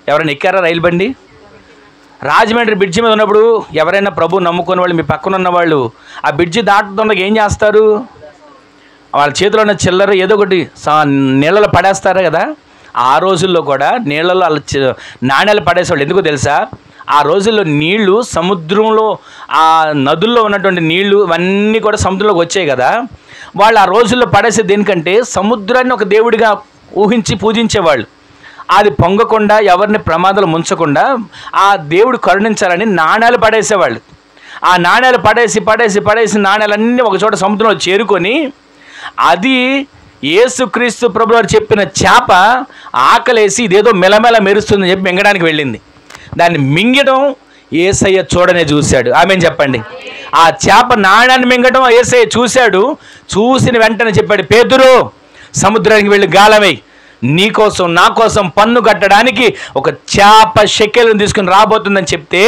ఎవరైనా ఎక్కారా రైలు బండి? రాజమండ్రి బ్రిడ్జి మీద ఉన్నప్పుడు ఎవరైనా ప్రభు నమ్ముకునే వాళ్ళు, మీ పక్కన ఉన్న వాళ్ళు ఆ బ్రిడ్జి దాటుతుండగా ఏం చేస్తారు? వాళ్ళ చేతిలో ఉన్న చిల్లర ఏదో ఒకటి నీళ్ళలో పడేస్తారు కదా. ఆ రోజుల్లో కూడా నీళ్ళలో వాళ్ళ నాణ్యాలు పడేసేవాళ్ళు. ఎందుకో తెలుసా? ఆ రోజుల్లో నీళ్లు సముద్రంలో, ఆ నదుల్లో ఉన్నటువంటి నీళ్లు ఇవన్నీ కూడా సముద్రంలోకి వచ్చాయి కదా. వాళ్ళు ఆ రోజుల్లో పడేసేది దేనికంటే సముద్రాన్ని ఒక దేవుడిగా ఊహించి పూజించేవాళ్ళు. అది పొంగకుండా ఎవరిని ప్రమాదాలు ముంచకుండా ఆ దేవుడు కరుణించాలని నాణ్యాలు పడేసేవాళ్ళు. ఆ నాణ్యాలు పడేసి నాణ్యాలన్నీ ఒక చోట సముద్రంలో చేరుకొని, అది యేసుక్రీస్తు ప్రభువు వారు చెప్పిన చేప ఆకలేసి ఇదేదో మెలమెల మెరుస్తుందని చెప్పి మింగడానికి వెళ్ళింది. దాన్ని మింగడం యేసయ్య చూడనే చూశాడు. ఆమేన్ చెప్పండి. ఆ చేప నాణ్యాన్ని మింగడం యేసయ్య చూశాడు. చూసిన వెంటనే చెప్పాడు, పేతురు సముద్రానికి వెళ్ళి గాలమై నీకోసం నా కోసం పన్ను కట్టడానికి ఒక చేప షెకెలను తీసుకుని రాబోతుందని చెప్తే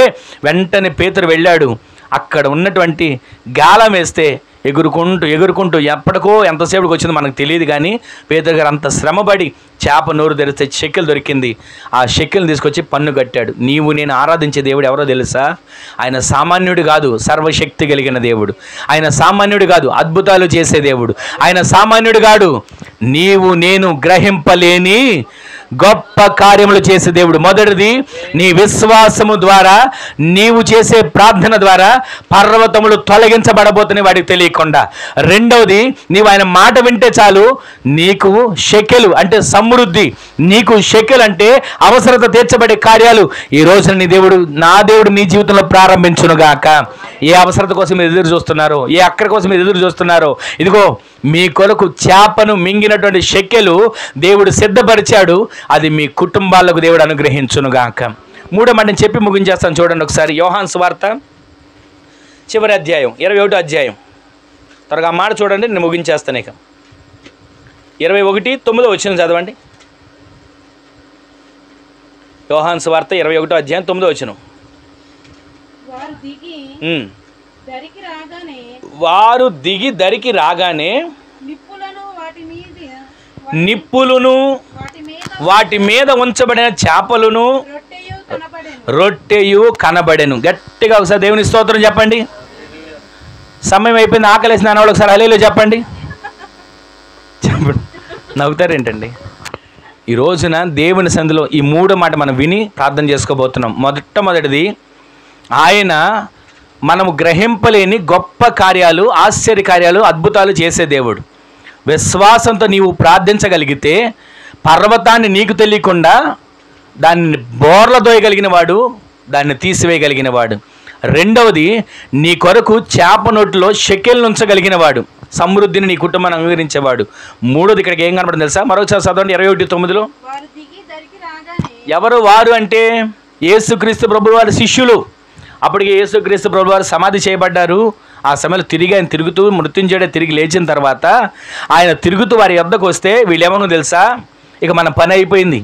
వెంటనే పేతురు వెళ్ళాడు. అక్కడ ఉన్నటువంటి గాలం వేస్తే ఎగురుకుంటూ ఎప్పటికో ఎంతసేపుకి వచ్చిందో మనకు తెలియదు, కానీ పేతురు గారు అంత శ్రమపడి చేప నోరు తెరిస్తే షెకెల్ దొరికింది. ఆ షెకెల్ని తీసుకొచ్చి పన్ను కట్టాడు. నీవు నేను ఆరాధించే దేవుడు ఎవరో తెలుసా? ఆయన సామాన్యుడు కాదు, సర్వశక్తి కలిగిన దేవుడు. ఆయన సామాన్యుడు కాదు, అద్భుతాలు చేసే దేవుడు. ఆయన సామాన్యుడు కాదు, నీవు నేను గ్రహింపలేని గొప్ప కార్యములు చేసే దేవుడు. మొదటిది, నీ విశ్వాసము ద్వారా నీవు చేసే ప్రార్థన ద్వారా పర్వతములు తొలగించబడబోతున్నాయి వాడికి తెలియకుండా. రెండవది, నీవు ఆయన మాట వింటే చాలు నీకు షెకెలు అంటే సమృద్ధి, నీకు షెకెల్ అంటే అవసరత తీర్చబడే కార్యాలు ఈ రోజున నా దేవుడు నీ జీవితంలో ప్రారంభించునుగాక. ఏ అవసరత కోసం మీరు ఎదురు చూస్తున్నారో, ఏ అక్కడి కోసం మీరు ఎదురు చూస్తున్నారో, ఇదిగో మీ కొరకు చేపను మింగినటువంటి షెకెలు దేవుడు సిద్ధపరిచాడు. అది మీ కుటుంబాలకు దేవుడు అనుగ్రహించునుగాక. మూడో మాట చెప్పి ముగించేస్తాను, చూడండి ఒకసారి. యోహాను సువార్త చివరి అధ్యాయం 21వ అధ్యాయం. త్వరగా మాట చూడండి, నేను ముగించేస్తాను. ఇక 21:9 వచ్చిన చదవండి. యోహాను సువార్త 21వ అధ్యాయం 9వ వచనం. వారు దిగి దరికి రాగానే నిప్పులును వాటి మీద ఉంచబడిన చేపలును రొట్టెయు కనబడెను. గట్టిగా ఒకసారి దేవుని స్తోత్రం చెప్పండి. సమయం అయిపోయింది, ఆకలేసిన అన్న వాళ్ళు ఒకసారి హల్లెలూయా చెప్పండి. చెప్పండి, నవ్వుతారేంటండి? ఈ రోజున దేవుని సంధిలో ఈ మూడో మాట మనం విని ప్రార్థన చేసుకోబోతున్నాం. మొట్టమొదటిది, ఆయన మనము గ్రహింపలేని గొప్ప కార్యాలు, ఆశ్చర్య కార్యాలు, అద్భుతాలు చేసే దేవుడు. విశ్వాసంతో నీవు ప్రార్థించగలిగితే పర్వతాన్ని నీకు తెలియకుండా దాన్ని బోర్ల దోయగలిగిన వాడు, దాన్ని తీసివేయగలిగిన వాడు. రెండవది, నీ కొరకు చేప నోటిలో షెకెల్ని ఉంచగలిగిన వాడు, సమృద్ధిని నీ కుటుంబాన్ని అనుగ్రహించేవాడు. మూడోది ఇక్కడికి ఏం కనబడుతుంది తెలుసా? మరొకసారి చదవండి 21:9. ఎవరు వారు అంటే యేసుక్రీస్తు ప్రభువు వారి శిష్యులు. అప్పటికి యేసుక్రీస్తు ప్రభువు వారు సమాధి చేయబడ్డారు. ఆ సమయంలో ఆయన తిరుగుతూ మృత్యుంజయుడే తిరిగి లేచిన తర్వాత ఆయన తిరుగుతూ వారి యొద్దకు వస్తే వీళ్ళేమో తెలుసా? ఇక మన పని అయిపోయింది.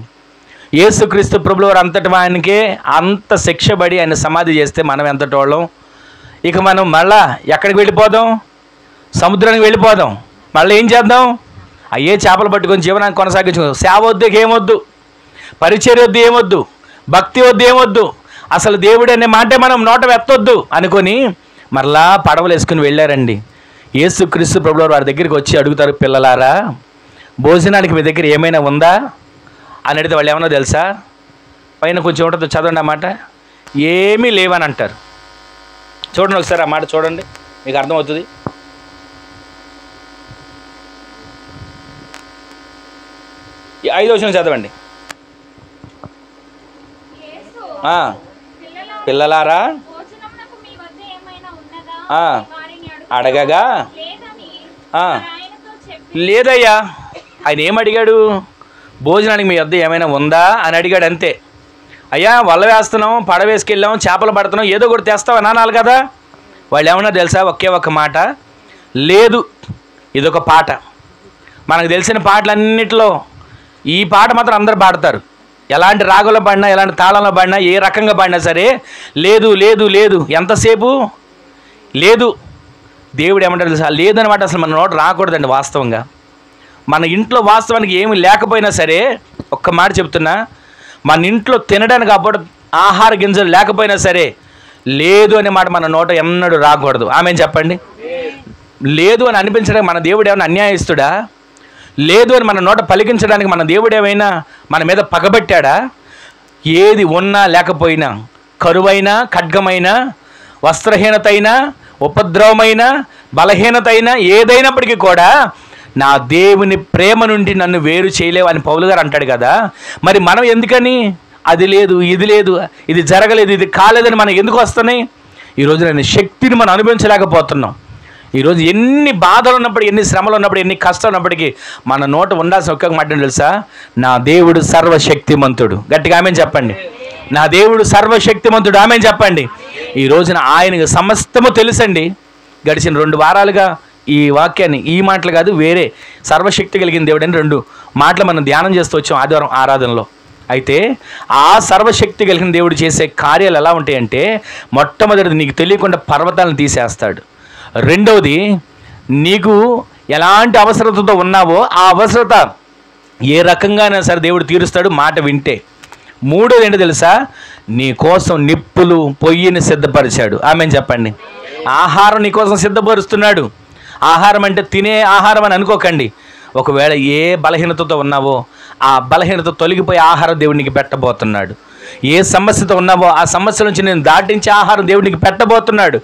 యేసుక్రీస్తు ప్రభువు వారు అంతటి ఆయనకే అంత శిక్షపడి ఆయన సమాధి చేస్తే మనం ఎంతటి వాళ్ళం? ఇక మనం మళ్ళా ఎక్కడికి వెళ్ళిపోదాం? సముద్రానికి వెళ్ళిపోదాం. మళ్ళీ ఏం చేద్దాం? అయ్యే చేపలు పట్టుకొని జీవనాన్ని కొనసాగించుకో. సేవ వద్దు, ఏమొద్దు, పరిచర్య వద్దు, ఏమొద్దు, భక్తి వద్దు, ఏమొద్దు, అసలు దేవుడు అనే మాటే మనం నోట ఎత్తొద్దు అనుకొని మరలా పడవలు వేసుకుని వెళ్ళారండి. యేసుక్రీస్తు ప్రభువు వారి దగ్గరికి వచ్చి అడుగుతారు, పిల్లలారా భోజనానికి మీ దగ్గర ఏమైనా ఉందా అని అడిగితే వాళ్ళు ఏమన్నా తెలుసా? పైన కొంచెం ఉంటుంది, చదవండి ఆ మాట. ఏమీ లేవని అంటారు. చూడండి ఒకసారి ఆ మాట చూడండి, మీకు అర్థమవుతుంది. ఈ 5వ వచనం చదవండి. పిల్లలారా అడగగా లేదయ్యా. ఆయన ఏమడిగాడు? భోజనానికి మీ వద్ద ఏమైనా ఉందా అని అడిగాడు, అంతే. అయ్యా వల వేస్తున్నాం, పడ వేసుకెళ్ళాం, చేపలు పడుతున్నాం, ఏదో ఒకటి తెస్తావని అనాలి కదా. వాళ్ళు ఏమన్నా తెలుసా? ఒకే ఒక్క మాట, లేదు. ఇదొక పాట. మనకు తెలిసిన పాటలన్నిటిలో ఈ పాట మాత్రం అందరు పాడతారు. ఎలాంటి రాగంలో పాడినా, ఎలాంటి తాళంలో పాడినా, ఏ రకంగా పాడినా సరే లేదు లేదు లేదు. ఎంతసేపు లేదు. దేవుడు ఏమంటారు తెలుసా? లేదన్నమాట అసలు మన నోట రాకూడదండి. వాస్తవంగా మన ఇంట్లో వాస్తవానికి ఏమి లేకపోయినా సరే, ఒక్క మాట చెప్తున్నా, మన ఇంట్లో తినడానికి అప్పుడు ఆహార గింజలు లేకపోయినా సరే లేదు అనే మాట మన నోట ఎన్నడూ రాకూడదు. ఆమె చెప్పండి. లేదు అని అనిపించడానికి మన దేవుడు ఏమైనా అన్యాయస్తుడా? లేదు అని మన నోట పలికించడానికి మన దేవుడు ఏమైనా మన మీద పగబట్టాడా? ఏది ఉన్నా లేకపోయినా, కరువైనా, ఖడ్గమైనా, వస్త్రహీనత అయినా, ఉపద్రవమైన, బలహీనత అయినా, ఏదైనప్పటికీ కూడా నా దేవుని ప్రేమ నుండి నన్ను వేరు చేయలేవు అని పౌలు గారు అంటాడు కదా. మరి మనం ఎందుకని అది లేదు, ఇది లేదు, ఇది జరగలేదు, ఇది కాలేదని మనకు ఎందుకు వస్తున్నాయి? ఈరోజు నేను శక్తిని మనం అనుభవించలేకపోతున్నాం. ఈరోజు ఎన్ని బాధలు ఉన్నప్పుడు, ఎన్ని శ్రమలు ఉన్నప్పుడు, ఎన్ని కష్టాలు ఉన్నప్పటికీ మన నోట ఉండాల్సిన ఒక్క మాట తెలుసా? నా దేవుడు సర్వశక్తిమంతుడు. గట్టిగా ఆమెన్ చెప్పండి. నా దేవుడు సర్వశక్తిమంతుడు. ఆమెన్ చెప్పండి. ఈ రోజున ఆయనకు సమస్తము తెలుసండి. గడిచిన 2 వారాలుగా ఈ వాక్యాన్ని, ఈ మాటలు కాదు, వేరే సర్వశక్తి కలిగిన దేవుడు అని 2 మాటలు మనం ధ్యానం చేస్తూ వచ్చాం ఆదివారం ఆరాధనలో. అయితే ఆ సర్వశక్తి కలిగిన దేవుడు చేసే కార్యాలు ఎలా ఉంటాయంటే, మొట్టమొదటిది నీకు తెలియకుండా పర్వతాలను తీసేస్తాడు. రెండవది, నీకు ఎలాంటి అవసరతతో ఉన్నావో ఆ అవసరత ఏ రకంగానైనా సరే దేవుడు తీరుస్తాడు మాట వింటే. మూడోది ఏంటో తెలుసా? నీ కోసం నిప్పులు పొయ్యిని సిద్ధపరిచాడు. ఆమెన్ చెప్పండి. ఆహారం నీ కోసం సిద్ధపరుస్తున్నాడు. ఆహారం అంటే తినే ఆహారం అని అనుకోకండి. ఒకవేళ ఏ బలహీనతతో ఉన్నావో ఆ బలహీనత తొలగిపోయి ఆహారం దేవునికి పెట్టబోతున్నాడు. ఏ సమస్యతో ఉన్నావో ఆ సమస్య నుంచి నేను దాటించే ఆహారం దేవునికి పెట్టబోతున్నాడు.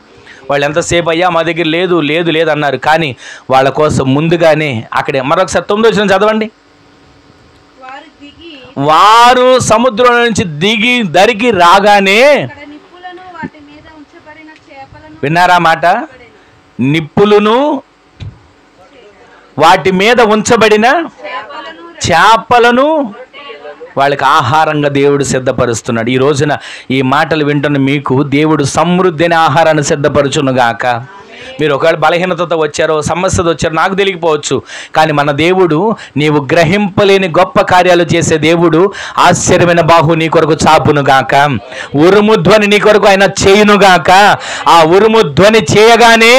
వాళ్ళు ఎంతసేపు అయ్యా మా దగ్గర లేదు లేదు లేదు అన్నారు, కానీ వాళ్ళ కోసం ముందుగానే అక్కడే మరొకసారి 9వ వచనం చదవండి. వారు సముద్రం నుంచి దిగి దరికి రాగానే, విన్నారా మాట? నిప్పులను వాటి మీద ఉంచబడిన చేపలను వాళ్ళకి ఆహారంగా దేవుడు సిద్ధపరుస్తున్నాడు. ఈ రోజున ఈ మాటలు వింటున్న మీకు దేవుడు సమృద్ధి అనే ఆహారాన్ని సిద్ధపరచునుగాక. మీరు ఒకవేళ బలహీనతతో వచ్చారో, సమస్యతో వచ్చారో నాకు తెలియకపోవచ్చు, కానీ మన దేవుడు నీవు గ్రహింపలేని గొప్ప కార్యాలు చేసే దేవుడు. ఆశ్చర్యమైన బాహు నీ కొరకు చాపునుగాక, ఉరుము ధ్వని నీ కొరకు ఆయన చేయునుగాక. ఆ ఉరుము ధ్వని చేయగానే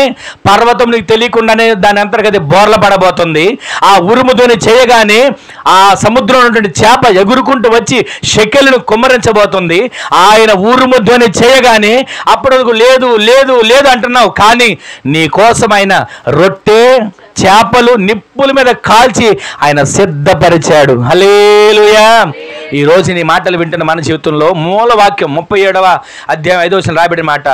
పర్వతం నీకు తెలియకుండానే దాని అంతర్గత బోర్ల పడబోతుంది. ఆ ఉరుము ధ్వని చేయగానే ఆ సముద్రంలో ఉన్నటువంటి చేప ఎగురుకుంటూ వచ్చి షెకెలను కుమ్మరించబోతుంది. ఆయన ఉరుము ధ్వని చేయగానే అప్పటి వరకు లేదు లేదు లేదు అంటున్నావు, కానీ నీ కోసం ఆయన రొట్టె చేపలు నిప్పుల మీద కాల్చి ఆయన సిద్ధపరిచాడు. హల్లెలూయా. ఈ రోజు నీ మాటలు వింటున్న మన జీవితంలో మూల వాక్యం 37వ అధ్యాయం 5వ వచనం రాయబడిన మాట,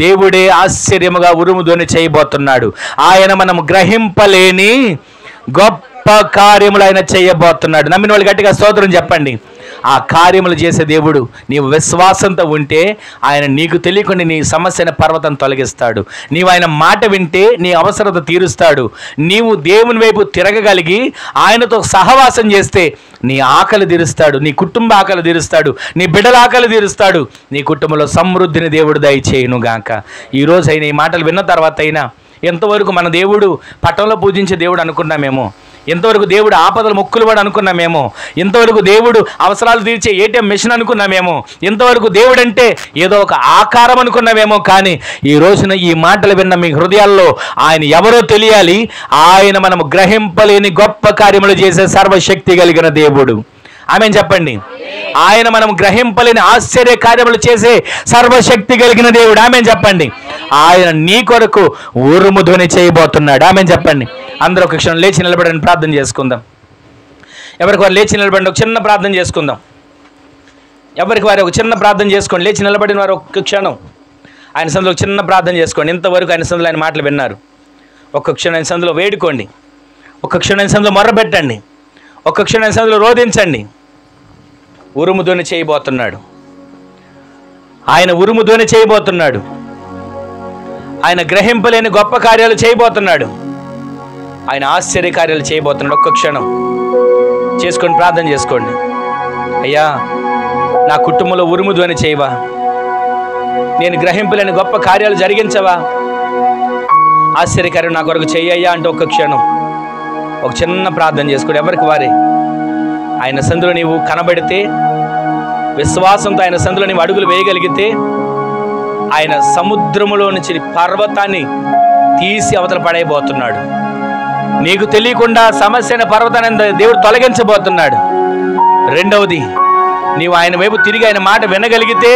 దేవుడే ఆశ్చర్యముగా ఉరుము ధ్వని చేయబోతున్నాడు. ఆయన మనం గ్రహింపలేని గొప్ప కార్యములు ఆయన చేయబోతున్నాడు. నమ్మిన వాళ్ళు గట్టిగా స్తోత్రం చెప్పండి. ఆ కార్యములు చేసే దేవుడు నీవు విశ్వాసంతో ఉంటే ఆయన నీకు తెలియకుండా నీ సమస్యన పర్వతం తొలగిస్తాడు. నీవు ఆయన మాట వింటే నీ అవసరత తీరుస్తాడు. నీవు దేవుని వైపు తిరగగలిగి ఆయనతో సహవాసం చేస్తే నీ ఆకలి తీరుస్తాడు, నీ కుటుంబ ఆకలి తీరుస్తాడు, నీ బిడ్డల ఆకలి తీరుస్తాడు, నీ కుటుంబంలో సమృద్ధిని దేవుడు దయచేయునుగాక. ఈరోజు అయినా ఈ మాటలు విన్న తర్వాత అయినా ఎంతవరకు మన దేవుడు పట్టణంలో పూజించే దేవుడు అనుకున్నామేమో, ఎంతవరకు దేవుడు ఆపదలు మొక్కులు వాడు అనుకున్నామేమో, ఎంతవరకు దేవుడు అవసరాలు తీర్చే ఏటీఎం మెషిన్ అనుకున్నామేమో, ఎంతవరకు దేవుడు అంటే ఏదో ఒక ఆకారం అనుకున్నామేమో, కానీ ఈ రోజున ఈ మాటలు విన్న మీ హృదయాల్లో ఆయన ఎవరో తెలియాలి. ఆయన మనము గ్రహింపలేని గొప్ప కార్యములు చేసే సర్వశక్తి కలిగిన దేవుడు. ఆమెన్ చెప్పండి. ఆయన మనం గ్రహింపలేని ఆశ్చర్య కార్యములు చేసే సర్వశక్తి కలిగిన దేవుడు. ఆమెన్ చెప్పండి. ఆయన నీ కొరకు ఉరుము ధ్వని చేయబోతున్నాడు. ఆమెన్ చెప్పండి. అందరూ ఒక క్షణం లేచి నిలబడని ప్రార్థన చేసుకుందాం. ఎవరికి వారు లేచి నిలబడండి, ఒక చిన్న ప్రార్థన చేసుకుందాం. ఎవరికి వారు ఒక చిన్న ప్రార్థన చేసుకోండి. లేచి నిలబడిన వారు ఒక్క క్షణం ఆయన సందులో చిన్న ప్రార్థన చేసుకోండి. ఇంతవరకు ఆయన సందులో ఆయన మాటలు విన్నారు. ఒక్క క్షణం ఆయన సందులో వేడుకోండి. ఒక్క క్షణం ఆయన సందులో మొర్రపెట్టండి. ఒక్క క్షణం ఆయన సందులో రోధించండి. ఉరుము ధ్వని చేయబోతున్నాడు. ఆయన ఉరుము ధ్వని చేయబోతున్నాడు. ఆయన గ్రహింపలేని గొప్ప కార్యాలు చేయబోతున్నాడు. ఆయన ఆశ్చర్య కార్యాలు చేయబోతున్నాడు. ఒక్క క్షణం చేసుకొని ప్రార్థన చేసుకోండి. అయ్యా, నా కుటుంబంలో ఉరుము ధ్వని చేయవా, నేను గ్రహింపలేని గొప్ప కార్యాలు జరిగించవా, ఆశ్చర్యకార్యం నా కొరకు చెయ్యయ్యా అంటే ఒక్క క్షణం ఒక చిన్న ప్రార్థన చేసుకోండి. ఎవరికి వారే ఆయన సందులో నీవు కనబడితే, విశ్వాసంతో ఆయన సందులో నీవు అడుగులు వేయగలిగితే, ఆయన సముద్రములో నుంచి పర్వతాన్ని తీసి అవతల పడైపోతున్నాడు. నీకు తెలియకుండా సమస్యను పర్వతాన్ని దేవుడు తొలగించబోతున్నాడు. రెండవది, నీవు ఆయన వైపు తిరిగి ఆయన మాట వినగలిగితే,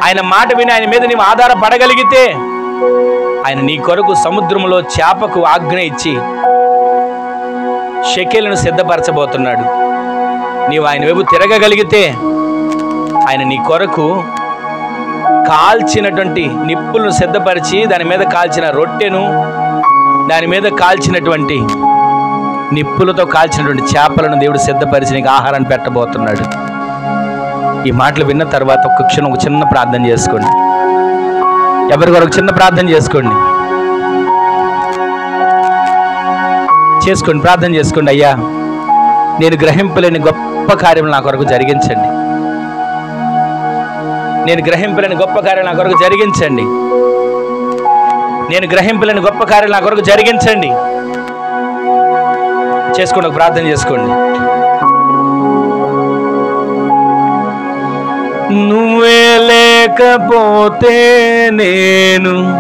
ఆయన మాట విని ఆయన మీద నీవు ఆధారపడగలిగితే, ఆయన నీ కొరకు సముద్రంలో చేపకు ఆజ్ఞ ఇచ్చి షెకెలను సిద్ధపరచబోతున్నాడు. నీవు ఆయన వైపు తిరగగలిగితే ఆయన నీ కొరకు కాల్చినటువంటి నిప్పులను సిద్ధపరిచి దాని మీద కాల్చిన రొట్టెను దాని మీద కాల్చినటువంటి నిప్పులతో కాల్చినటువంటి చేపలను దేవుడు సిద్ధపరిచి నీకు ఆహారాన్ని పెట్టబోతున్నాడు. ఈ మాటలు విన్న తర్వాత ఒక్క క్షణం ఒక చిన్న ప్రార్థన చేసుకోండి. ఎవరి కొరకు చిన్న ప్రార్థన చేసుకోండి. ప్రార్థన చేసుకోండి. అయ్యా, నేను గ్రహింపలేని గొప్ప కార్యం నా కొరకు జరిగించండి. నేను గ్రహింపలేని గొప్ప కార్యం నా కొరకు జరిగించండి. నేను గ్రహింపలేని గొప్ప కార్యం నా కొరకు జరిగించండి. చేసుకోండి, ప్రార్థన చేసుకోండి. నువ్వే లేకపోతే నేను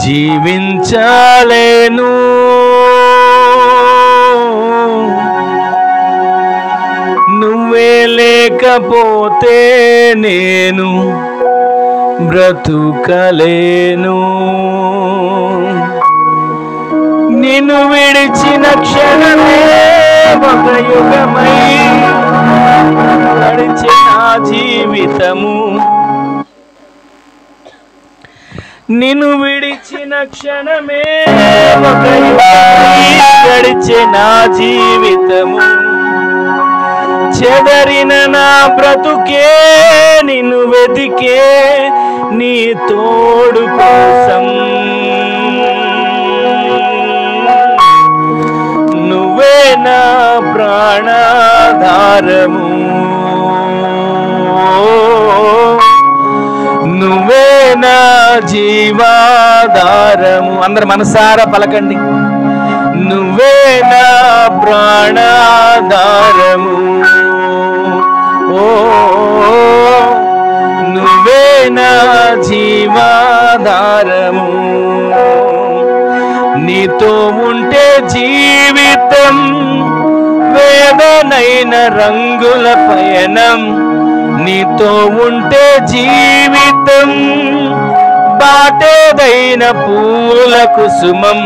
జీవించలేను. నువ్వే లేకపోతే నేను బ్రతుకలేను. నిన్ను విడిచిన క్షణమే ఒక యుగమై గడిచిన జీవితము. నిన్ను విడిచిన క్షణమే ఒక యుగమై గడిచిన జీవితము. చెదరిన నా బ్రతుకే నిన్ను వెతికే నీ తోడు కోసం. నువ్వే నా ప్రాణాధారము. నువ్వే నా జీవాధారము. అందరు మనసారా పలకండి. నువ్వే నా ప్రాణాధారము. ఓ నువ్వే నా జీవాధారము. నీతో ఉంటే జీవితం వేదనైన రంగుల పయనం. నీతో ఉంటే జీవితం బాటేదైన పూల కుసుమం.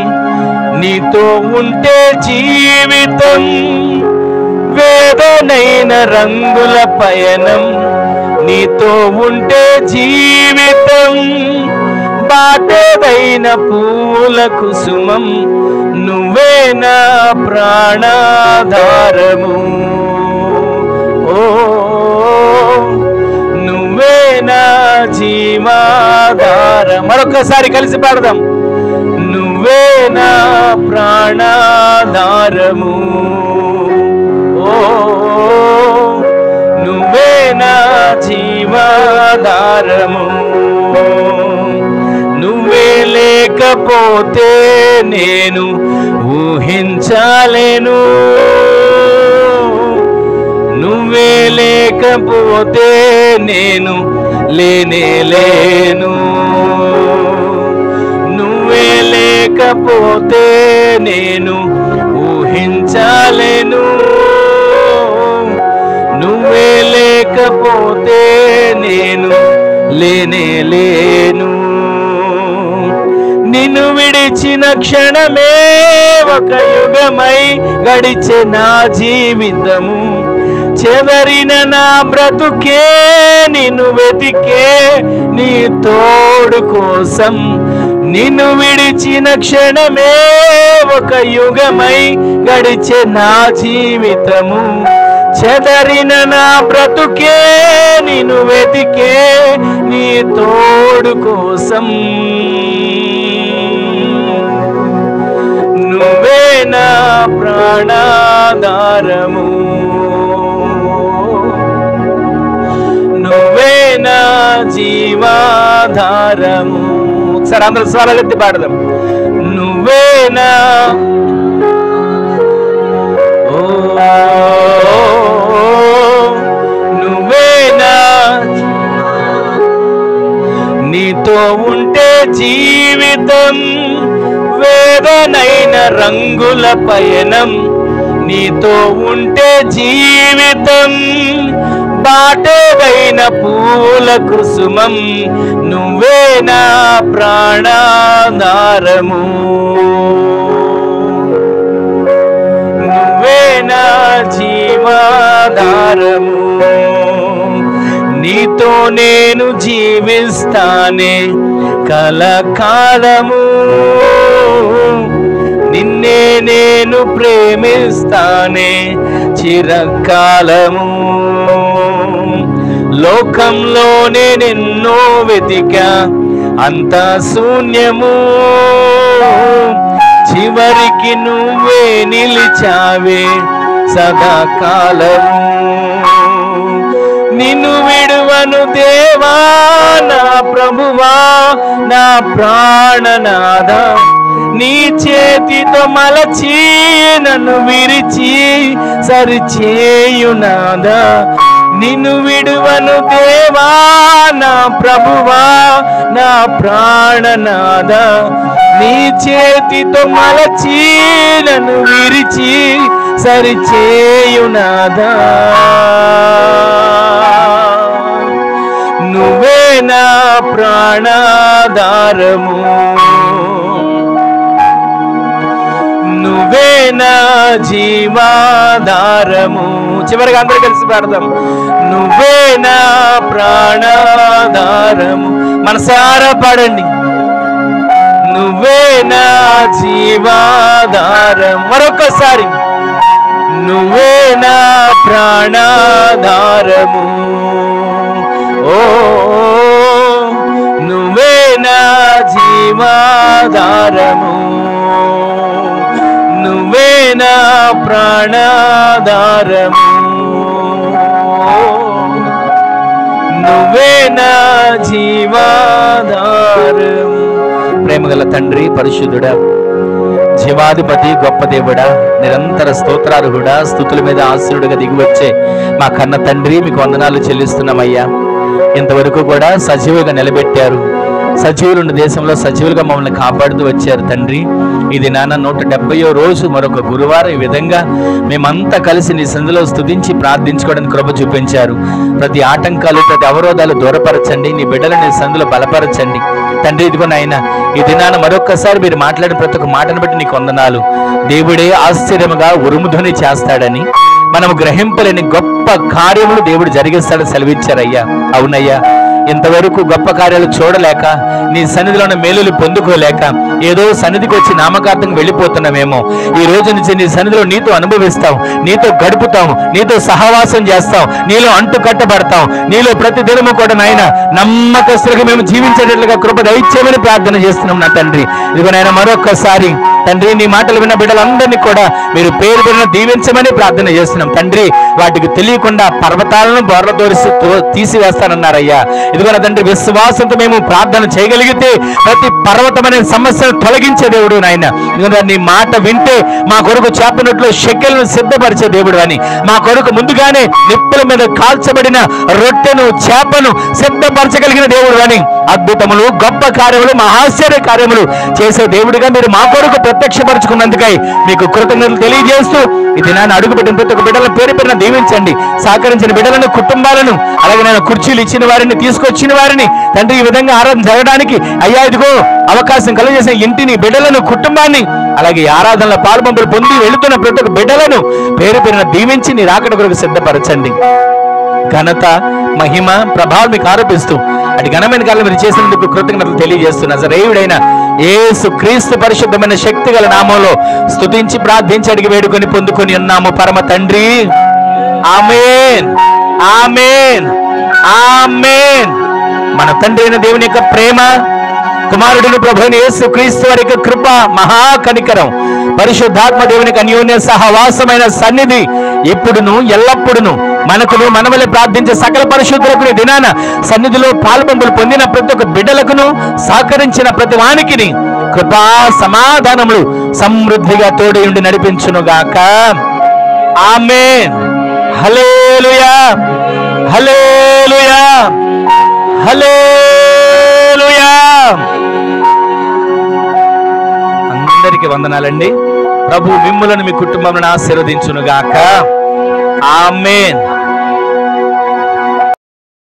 నీతో ఉంటే జీవితం వేదనైన రంగుల పయనం. నీతో ఉంటే జీవితం బాటేదైన పూల కుసుమం. నువ్వే నా ప్రాణాధారము. ఓ నువ్వే నా జీవాధారం. మరొకసారి కలిసి పాడదాం. నువ్వే నా ప్రాణాధారము. ఓ నువ్వే నా జీవాధారము. నువ్వే లేకపోతే నేను ఊహించలేను. నువ్వే లేకపోతే నేను లేనేలేను. నువ్వే లేకపోతే నేను ఊహించలేను. నువ్వే లేకపోతే నేను లేనేలేను. నిన్ను విడిచిన క్షణమే ఒక యుగమై గడిచే నా జీవితము. చెదరిన నా బ్రతుకే నిన్ను వెతికే నీ తోడు కోసం. నిన్ను విడిచిన క్షణమే ఒక యుగమై గడిచే నా జీవితము. చెదరిన నా బ్రతుకే నిన్ను వెతికే నీ తోడు కోసం. నువ్వే నా ప్రాణాధారము. నువ్వే నా జీవాధారము. ఒకసారి అందరూ స్వరాలు ఎత్తి పాడదాం. నువ్వే నా నువ్వే నా. నీతో ఉంటే జీవితం వేదనైన రంగుల పయనం. నీతో ఉంటే జీవితం బాటేదైన పూల కుసుమం. నువ్వే నా ప్రాణాధారము. నువ్వే నా జీవాధారము. నీతో నేను జీవిస్తానే కలకాలము. నేను ప్రేమిస్తానే చిరకాలము. లోకంలో నేనెన్నో వెతికా అంత శూన్యము, చివరికి నువ్వే నిలిచావే సదాకాలము. నిన్ను విడువను దేవా నా ప్రభువా నా ప్రాణనాథ, నీ చేతితో మలచి నన్ను విరిచి సరిచేయునాదా. నిన్ను విడువను దేవా నా ప్రభువా నా ప్రాణనాథ, నీ చేతితో మలచి నన్ను విరిచి సరిచేయునాదా. నువ్వే నా ప్రాణాధారము, నువ్వే నా జీవాధారము. చివరిగా అందరూ కలిసి పాడదాం. నువ్వే నా ప్రాణాధారము. మనసారా పాడండి. నువ్వే నా జీవాధారం. మరొకసారి. నువ్వే నా ప్రాణాధారము. ఓ నువ్వే నా జీవాధారము, నువ్వే నా ప్రాణాధారము, నువ్వే నా జీవాధారము. ప్రేమగల తండ్రి, పరిశుద్ధుడా, జీవాధిపతి, గొప్ప దేవుడా, నిరంతర స్తోత్రార్హుడా, స్తుతుల మీద ఆశ్రుడుగా దిగివచ్చే మా కన్న తండ్రి, మీకు వందనాలు చెల్లిస్తున్నామయ్యా. ఇంతవరకు కూడా సజీవులుగా నిలబెట్టారు. సజీవులున్న దేశంలో సజీవులుగా మమ్మల్ని కాపాడుతూ వచ్చారు తండ్రి. ఇది నాన్న 170వ రోజు, మరొక గురువారం ఈ విధంగా మేమంతా కలిసి నీ సన్నిధిలో స్తుతించి ప్రార్థించుకోవడానికి కృప చూపించారు. ప్రతి ఆటంకాలు, ప్రతి అవరోధాలు దూరపరచండి. నీ బిడ్డలు నీ సన్నిధిలో బలపరచండి తండ్రి. ఇదిగో నాయన ఈ దినాన మరొక్కసారి మీరు మాట్లాడిన ప్రతి ఒక్క మాటను బట్టి నీకు వందనాలు. దేవుడే ఆశ్చర్యముగా ఉరుముధ్వని చేస్తాడని, మనము గ్రహింపలేని గొప్ప కార్యములు దేవుడు జరిగిస్తాడని సెలవిచ్చారయ్యా. అవునయ్యా, ఇంతవరకు గొప్ప కార్యాలు చూడలేక, నీ సన్నిధిలోని మేలులు పొందుకోలేక ఏదో సన్నిధికి వచ్చి నామకార్థంగా వెళ్ళిపోతున్నామేమో. ఈ రోజు నుంచి నీ సన్నిధిలో నీతో అనుభవిస్తాం, నీతో గడుపుతాం, నీతో సహవాసం చేస్తాం, నీలో అంటు కట్టబడతాం. నీలో ప్రతి దినము కూడా నాయన నమ్మకస్తులుగా మేము జీవించేటట్లుగా కృప దయచేయమని ప్రార్థన చేస్తున్నాం నా తండ్రి. ఇదిగో నాయన మరొక్కసారి తండ్రి, నీ మాటలు విన్న బిడ్డలందరినీ కూడా మీరు పేరు పేరున దీవించమని ప్రార్థన చేస్తున్నాం తండ్రి. వాటికి తెలియకుండా పర్వతాలను బోర్లతో తీసివేస్తానన్నారయ్యా. ఇదిగో నా తండ్రి, విశ్వాసంతో మేము ప్రార్థన చేయగలిగితే ప్రతి పర్వతమైన సమస్యను తొలగించే దేవుడు నాయన. ఇదిగో నీ మాట వింటే మా కొరకు చేపనట్లు శక్తులను సిద్ధపరిచే దేవుడు అని, మా కొరకు ముందుగానే నిప్పుల మీద కాల్చబడిన రొట్టెను చేపను సిద్ధపరచగలిగిన దేవుడు అని, అద్భుతములు, గొప్ప కార్యములు, మహాశ్చర్య కార్యములు చేసే దేవుడిగా మీరు మా కొరకు ప్రత్యక్షపరుచుకున్నందుకై మీకు కృతజ్ఞతలు తెలియజేస్తూ ఇది నాన్న అడుగుపెట్టిన ప్రతి ఒక్క బిడ్డలను పేరు పేరున దీవించండి. సహకరించిన బిడ్డలను, కుటుంబాలను, అలాగే నేను కుర్చీలు ఇచ్చిన వారిని, తీసుకొచ్చిన వారిని తండ్రి ఈ విధంగా ఆరాధన జరగడానికి అయ్యా ఇదిగో అవకాశం కలుగజేసిన ఇంటిని, బిడ్డలను, కుటుంబాన్ని, అలాగే ఆరాధనలో పాల్పంపులు పొంది వెళుతున్న ప్రతి ఒక్క బిడ్డలను పేరు పేరున దీవించి నీ రాకడ కొరకు సిద్ధపరచండి. ఘనత, మహిమ, ప్రభావం మీకు ఆరోపిస్తూ అటు ఘనమైన కాలం మీరు చేసినందుకు కృతజ్ఞతలు తెలియజేస్తున్నా. నజరేయుడైన యేసు క్రీస్తు పరిశుద్ధమైన శక్తి గల నామంలో స్తుతించి ప్రార్థించి అడిగి వేడుకొని పొందుకొని ఉన్నాము పరమ తండ్రి. ఆమేన్, ఆమేన్, ఆమేన్. మన తండ్రి అయిన దేవుని యొక్క ప్రేమ, కుమారుడును ప్రభువైన యేసు క్రీస్తు వారి యొక్క కృప, మహాకనికరం, పరిశుద్ధాత్మ దేవుని యొక్క అన్యోన్య సహవాసమైన సన్నిధి ఇప్పుడును ఎల్లప్పుడును మనకును, మనవలే ప్రార్థించే సకల పరిశుద్ధులకు దినాన సన్నిధిలో పాల్పంపులు పొందిన ప్రతి ఒక్క బిడ్డలకును, సహకరించిన ప్రతి వానికిని కృపా సమాధానములు సమృద్ధిగా తోడయుండి నడిపించునుగాక. ఆమేన్. హల్లెలూయా, హల్లెలూయా, హల్లెలూయా. అందరికీ వందనాలండి. ప్రభు మిమ్ములను, మీ కుటుంబములను ఆశీర్వదించునుగాక. ఆమేన్.